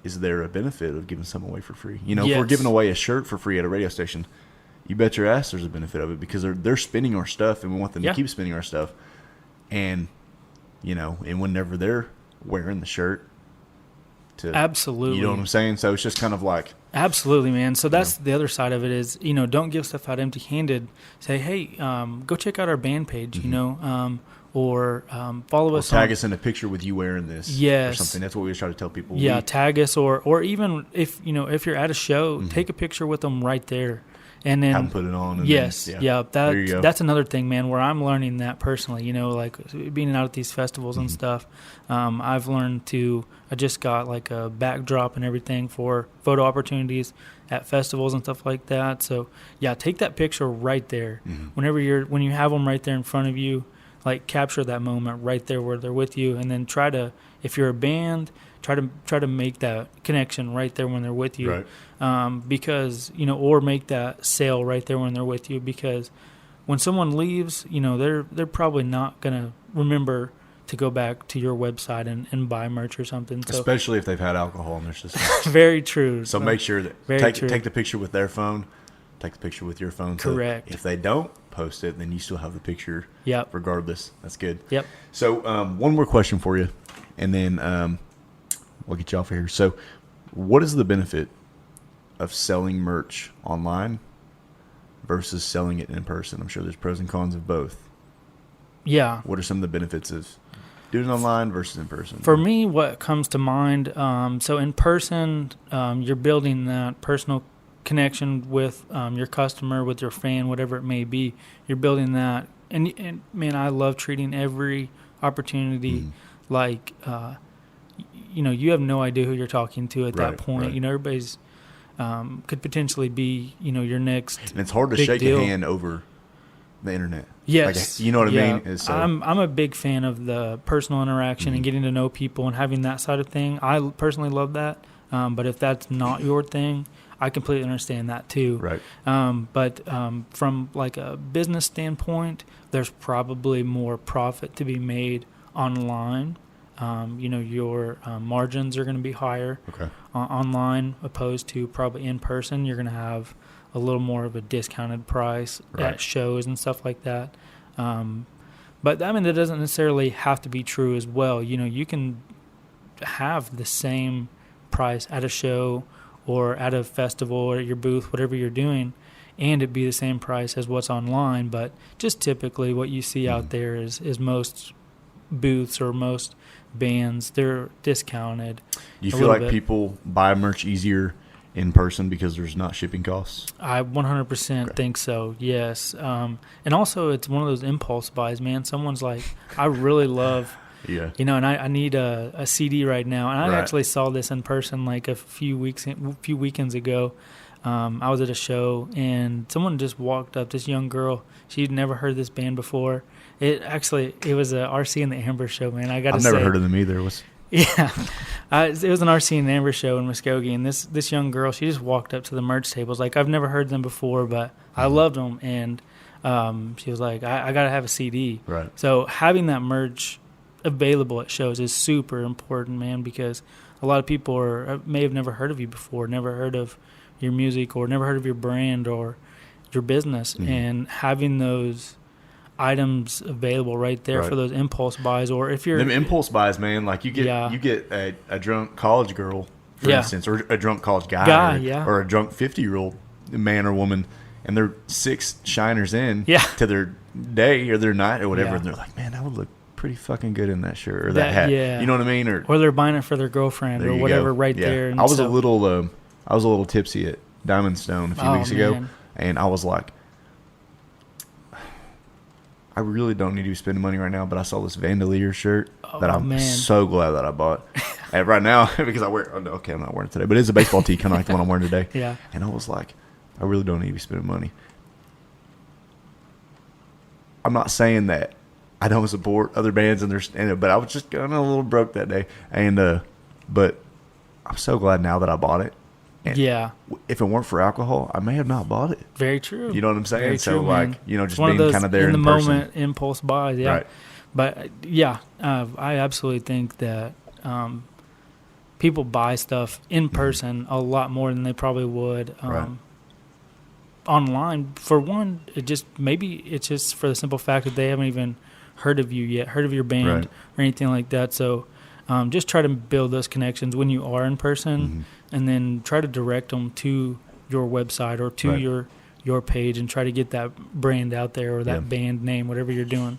benefit of giving something away for free? You know, if we're giving away a shirt for free at a radio station, you bet your ass there's a benefit of it, because they're spinning our stuff, and we want them to keep spinning our stuff. And, you know, and whenever they're wearing the shirt, absolutely, you know what I'm saying? So it's just kind of like, absolutely, man. So that's the other side of it is, you know, don't give stuff out empty-handed. Say, hey, go check out our band page, you know, or follow us. Tag us in a picture with you wearing this, or something. That's what we always try to tell people. Yeah, tag us, or even if you're at a show, take a picture with them right there, and then have them put it on. And that's another thing, man. Where I'm learning that personally, you know, like being out at these festivals and stuff. I've learned to. I just got like a backdrop and everything for photo opportunities at festivals and stuff like that. So yeah, take that picture right there. When you have them right there in front of you. Like, capture that moment right there where they're with you, and then try to, if you're a band, try to make that connection right there when they're with you, because, you know, or make that sale right there when they're with you, because when someone leaves, you know, they're probably not gonna remember to go back to your website and buy merch or something. So, especially if they've had alcohol in their system. Very true. So make sure that take the picture with their phone, take the picture with your phone. Correct. So if they don't post it, then you still have the picture. Regardless. That's good. Yep. So one more question for you, and then we'll get you off of here. So, what is the benefit of selling merch online versus selling it in person? I'm sure there's pros and cons of both. Yeah. What are some of the benefits of doing it online versus in person? For me, what comes to mind, so in person, you're building that personal connection with your customer, with your fan, whatever it may be. You're building that, and man, I love treating every opportunity like you know, you have no idea who you're talking to at that point. You know, everybody's could potentially be, you know, your next. And it's hard to shake a hand over the internet. Yes, like, you know what I mean. So, I'm a big fan of the personal interaction and getting to know people and having that side of thing. I personally love that. But if that's not your thing, I completely understand that too. Right. But from like a business standpoint, there's probably more profit to be made online. Your margins are going to be higher online opposed to probably in person. You're going to have a little more of a discounted price at shows and stuff like that. But I mean, that doesn't necessarily have to be true as well. You can have the same price at a show or at a festival or at your booth, whatever you're doing, and it be the same price as what's online. But just typically what you see out there is most booths or most bands, they're discounted. You feel like people buy merch easier in person because there's not shipping costs? I 100% think so, yes. And also it's one of those impulse buys, man. Someone's like, I really love... Yeah. And I need a CD right now. And I actually saw this in person like a few weekends ago. I was at a show and someone just walked up, this young girl. She'd never heard this band before. It was a RC and the Amber show, man. I've never heard of them either. Yeah. It was an RC and the Amber show in Muskogee. And this young girl, she just walked up to the merch tables. Like, I've never heard them before, but I loved them. And she was like, I got to have a CD. Right. So having that merch available at shows is super important, man, because a lot of people may have never heard of you before, never heard of your music or never heard of your brand or your business, and having those items available right there for those impulse buys. Or if you're them impulse buys, man, like you get a drunk college girl, for instance, or a drunk college guy or a drunk 50-year-old man or woman, and they're 6 shiners in to their day or their night or whatever, and they're like, man, that would look pretty fucking good in that shirt or that hat. Yeah. You know what I mean? Or they're buying it for their girlfriend or whatever there. And I was a little tipsy at Diamond Stone a few weeks ago, and I was like, I really don't need to be spending money right now, but I saw this Vandalier shirt that I'm so glad that I bought. And right now, because I'm not wearing it today, but it's a baseball tee, kind of like the one I'm wearing today. Yeah. And I was like, I really don't need to be spending money. I'm not saying that I don't support other bands but I was just kind of a little broke that day. And but I'm so glad now that I bought it. And if it weren't for alcohol, I may have not bought it. Very true. You know what I'm saying? Very so true, like, man. just being kind of there in the person. moment impulse buys. Yeah. Right. But I absolutely think that people buy stuff in person a lot more than they probably would online. For one, it's just for the simple fact that they haven't even heard of you yet, heard of your band or anything like that. So just try to build those connections when you are in person, and then try to direct them to your website or to your page, and try to get that brand out there or that band name, whatever you're doing.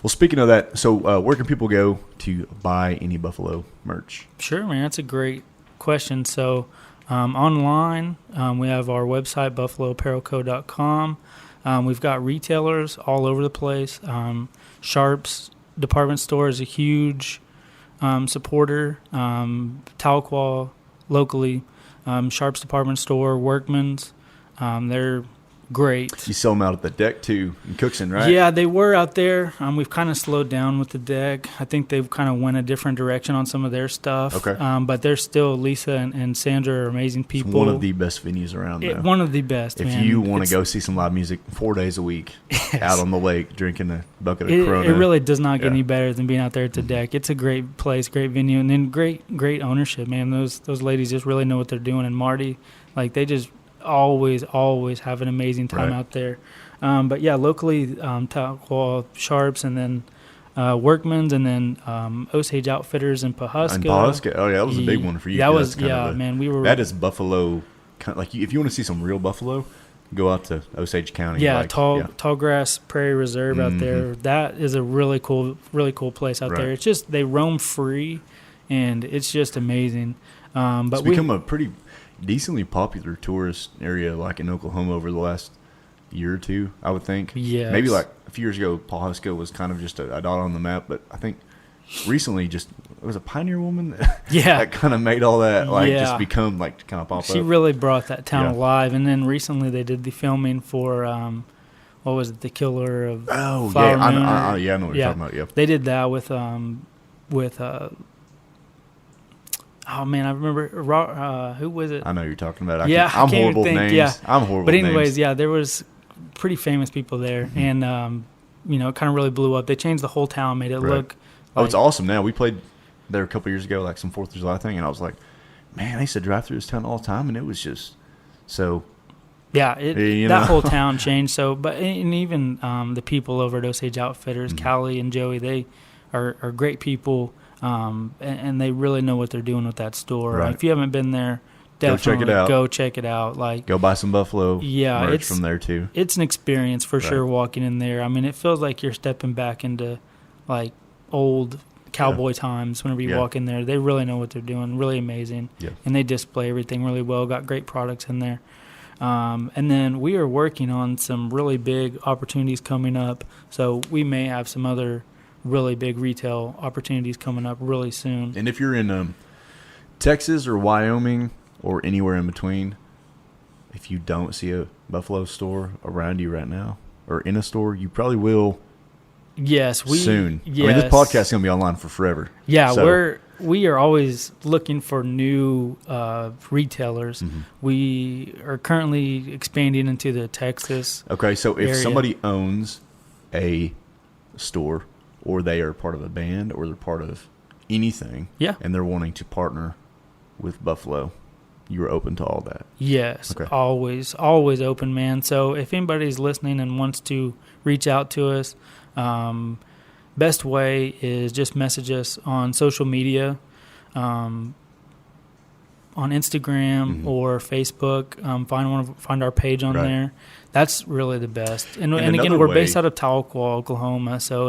Well, speaking of that, so where can people go to buy any Buffalo merch? Sure, man. That's a great question. So online, we have our website, buffaloapparelco.com. We've got retailers all over the place. Sharps department store is a huge supporter. Tahlequah locally, Sharps department store, Workman's, they're great. You sell them out at the deck too in Cookson, right? Yeah, they were out there. We've kind of slowed down with the deck. I think they've kind of went a different direction on some of their stuff. Okay. But they're still, Lisa and Sandra are amazing people. It's one of the best venues around, though. One of the best, If you want to go see some live music 4 days a week out on the lake drinking a bucket of Corona. It really does not get any better than being out there at the deck. It's a great place, great venue, and then great ownership, man. Those ladies just really know what they're doing. And Marty, like, they just always have an amazing time out there. But yeah, locally, Tahlequah, Sharps, and then Workman's, and then Osage Outfitters in Pawhuska. Oh yeah, that was a big one for you. That was man. That is Buffalo. Like, if you want to see some real buffalo, go out to Osage County. Yeah, Tallgrass Prairie Reserve out there. That is a really cool place out there. It's just they roam free, and it's just amazing. But it's become a pretty decently popular tourist area, like in Oklahoma, over the last year or two, I would think. Yeah, maybe like a few years ago, Pawhuska was kind of just a dot on the map, but I think recently it was a Pioneer woman that kind of made all that just become like kind of pop up. She really brought that town alive. And then recently they did the filming for what was it, The Killer of Flower Moon? I know what you're talking about. Yeah, they did that with Oh man, I remember who was it? I know who you're talking about. I'm horrible even with think, names. Yeah. I'm horrible. But with anyways, names. yeah, there was pretty famous people there, and it kind of really blew up. They changed the whole town, made it look. Oh, it's awesome now. We played there a couple years ago, like some 4th of July thing, and I was like, man, I used to drive through this town all the time, and it was just so. Yeah, that whole town changed. So, and even the people over at Osage Outfitters, Callie and Joey, they are great people, and they really know what they're doing with that store. Right. If you haven't been there, definitely go check it out. Like, go buy some Buffalo merch from there too. It's an experience for sure walking in there. I mean, it feels like you're stepping back into like old cowboy times whenever you walk in there. They really know what they're doing, really amazing. Yeah. And they display everything really well, got great products in there. And then we are working on some really big opportunities coming up. So we may have some other really big retail opportunities coming up really soon. And if you're in Texas or Wyoming or anywhere in between, if you don't see a Buffalo store around you right now or in a store, you probably will. Yes, soon. Yes. I mean, this podcast is going to be online for forever. Yeah, so. We are always looking for new retailers. Mm-hmm. We are currently expanding into the Texas. Okay, so if area. somebody owns a store, or they are part of a band, or they're part of anything, and they're wanting to partner with Buffalo, you're open to all that. Yes, okay. always open, man. So if anybody's listening and wants to reach out to us, best way is just message us on social media, on Instagram or Facebook. Find our page on there. That's really the best. And again, we're based out of Tahlequah, Oklahoma. So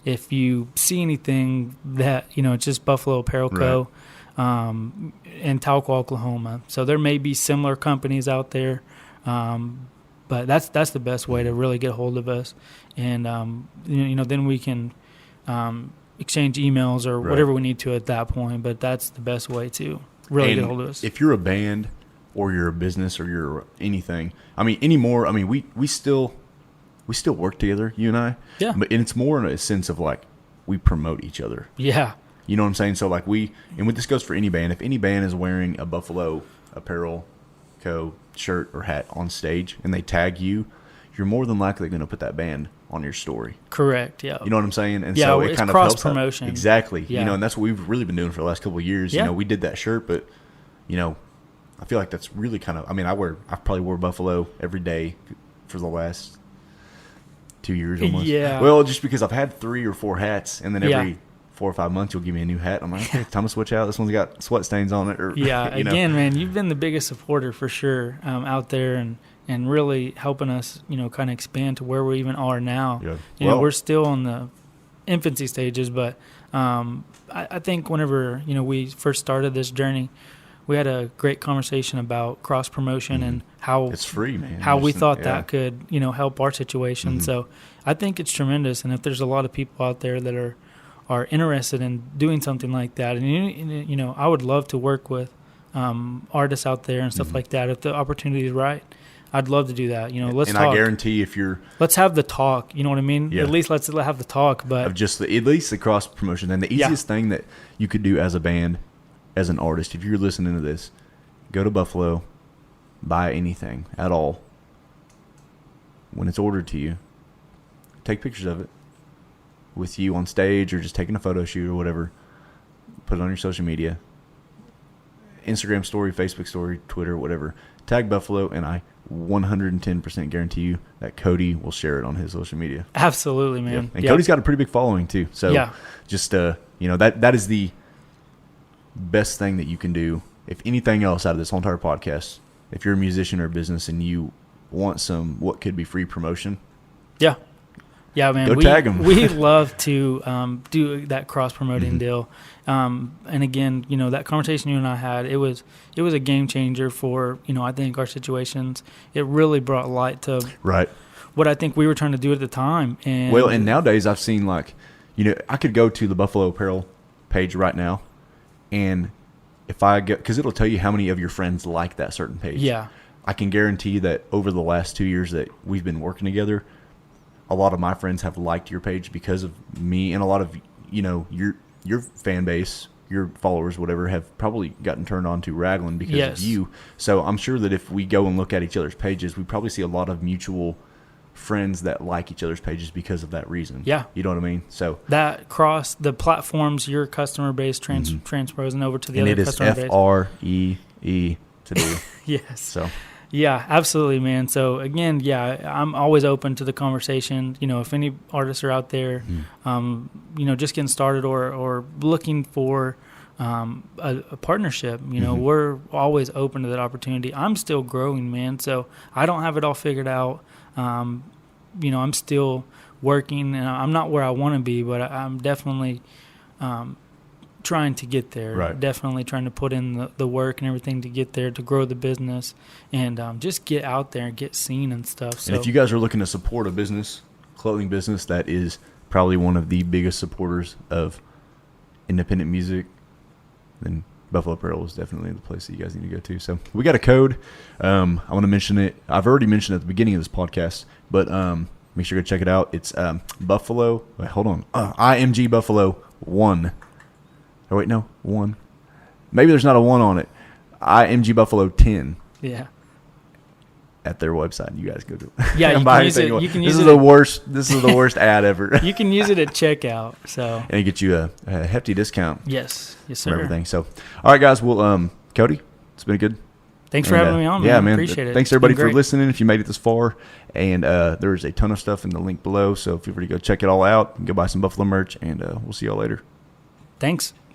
if you see anything that it's just Buffalo Apparel Co. In Tahlequah, Oklahoma. So there may be similar companies out there. But that's the best way to really get a hold of us, and then we can exchange emails or whatever we need to at that point. But that's the best way to really get a hold of us. If you're a band or you're a business or you're anything, I mean, anymore. I mean, we still work together, you and I. Yeah. But it's more in a sense of like we promote each other. Yeah. You know what I'm saying? So like this goes for any band. If any band is wearing a Buffalo Apparel Co. shirt or hat on stage and they tag you, you're more than likely going to put that band on your story. Correct. Yeah. You know what I'm saying? And yeah, so it it's kind of cross helps promotion. Exactly. Yeah. And that's what we've really been doing for the last couple of years. Yeah. We did that shirt, but I feel like that's really kind of. I mean, I probably wore Buffalo every day for the last 2 years almost. Yeah. Well, just because I've had 3 or 4 hats, and then every 4 or 5 months you'll give me a new hat. I'm like, okay, time to switch out. This one's got sweat stains on it. Or, Again, man, you've been the biggest supporter for sure out there, and really helping us, kind of expand to where we even are now. Yeah. We're still in the infancy stages, but I think whenever we first started this journey, we had a great conversation about cross promotion and how it's free, man. How we thought that could help our situation. So I think it's tremendous, and if there's a lot of people out there that are interested in doing something like that, and I would love to work with artists out there and stuff like that. If the opportunity is right, I'd love to do that. Let's talk. And I guarantee let's have the talk. You know what I mean? Yeah. At least let's have the talk. But of just at least the cross promotion. And the easiest thing that you could do as a band, as an artist, if you're listening to this, go to Buffalo, buy anything at all. When it's ordered to you, take pictures of it with you on stage or just taking a photo shoot or whatever. Put it on your social media, Instagram story, Facebook story, Twitter, whatever. Tag Buffalo, and I 110% guarantee you that Cody will share it on his social media. Absolutely, man. And Cody's got a pretty big following too. So just that is the best thing that you can do. If anything else out of this whole entire podcast, if you're a musician or a business and you want some what could be free promotion, yeah, man. Go tag them. We love to do that cross promoting deal. And again, that conversation you and I had, it was a game changer for I think our situations. It really brought light to what I think we were trying to do at the time. And nowadays I've seen I could go to the Buffalo Apparel page right now, and if I go, because it'll tell you how many of your friends like that certain page. Yeah, I can guarantee that over the last 2 years that we've been working together, a lot of my friends have liked your page because of me, and a lot of your fan base your followers, whatever, have probably gotten turned on to Raglan because Yes. of you. So I'm sure that if we go and look at each other's pages, we probably see a lot of mutual friends that like each other's pages because of that reason. Yeah. You know what I mean? So that cross the platforms, your customer base transposing over to the and other it is customer base. FREE to do. Yes. So yeah, absolutely, man. So again, yeah, I'm always open to the conversation. You know, if any artists are out there, you know, just getting started or looking for a partnership, you know, we're always open to that opportunity. I'm still growing, man. So I don't have it all figured out. You know, I'm still working, and I'm not where I want to be, but I'm definitely trying to get there. Right. Definitely trying to put in the work and everything to get there, to grow the business, and just get out there and get seen and stuff. So and if you guys are looking to support a business, clothing business that is probably one of the biggest supporters of independent music, then Buffalo Apparel is definitely the place that you guys need to go to. So we got a code. I want to mention it. I've already mentioned it at the beginning of this podcast, but make sure to check it out. It's Buffalo. Wait, hold on. IMG Buffalo 1. Oh, wait, no. 1. Maybe there's not a 1 on it. IMG Buffalo 10. yeah. At their website. You guys go to Yeah, you buy can use anything it. want. You can This use is it. the worst. This is the worst ad ever. You can use it at checkout. So And it gets you a hefty discount yes, for sir. everything. So, all right, guys. Well, Cody, it's been good. Thanks for And, having me on. Yeah, man. man. Appreciate it. Thanks It's been everybody for great. listening. If you made it this far, and there's a ton of stuff in the link below. So feel free to go check it all out and go buy some Buffalo merch. And we'll see y'all later. Thanks.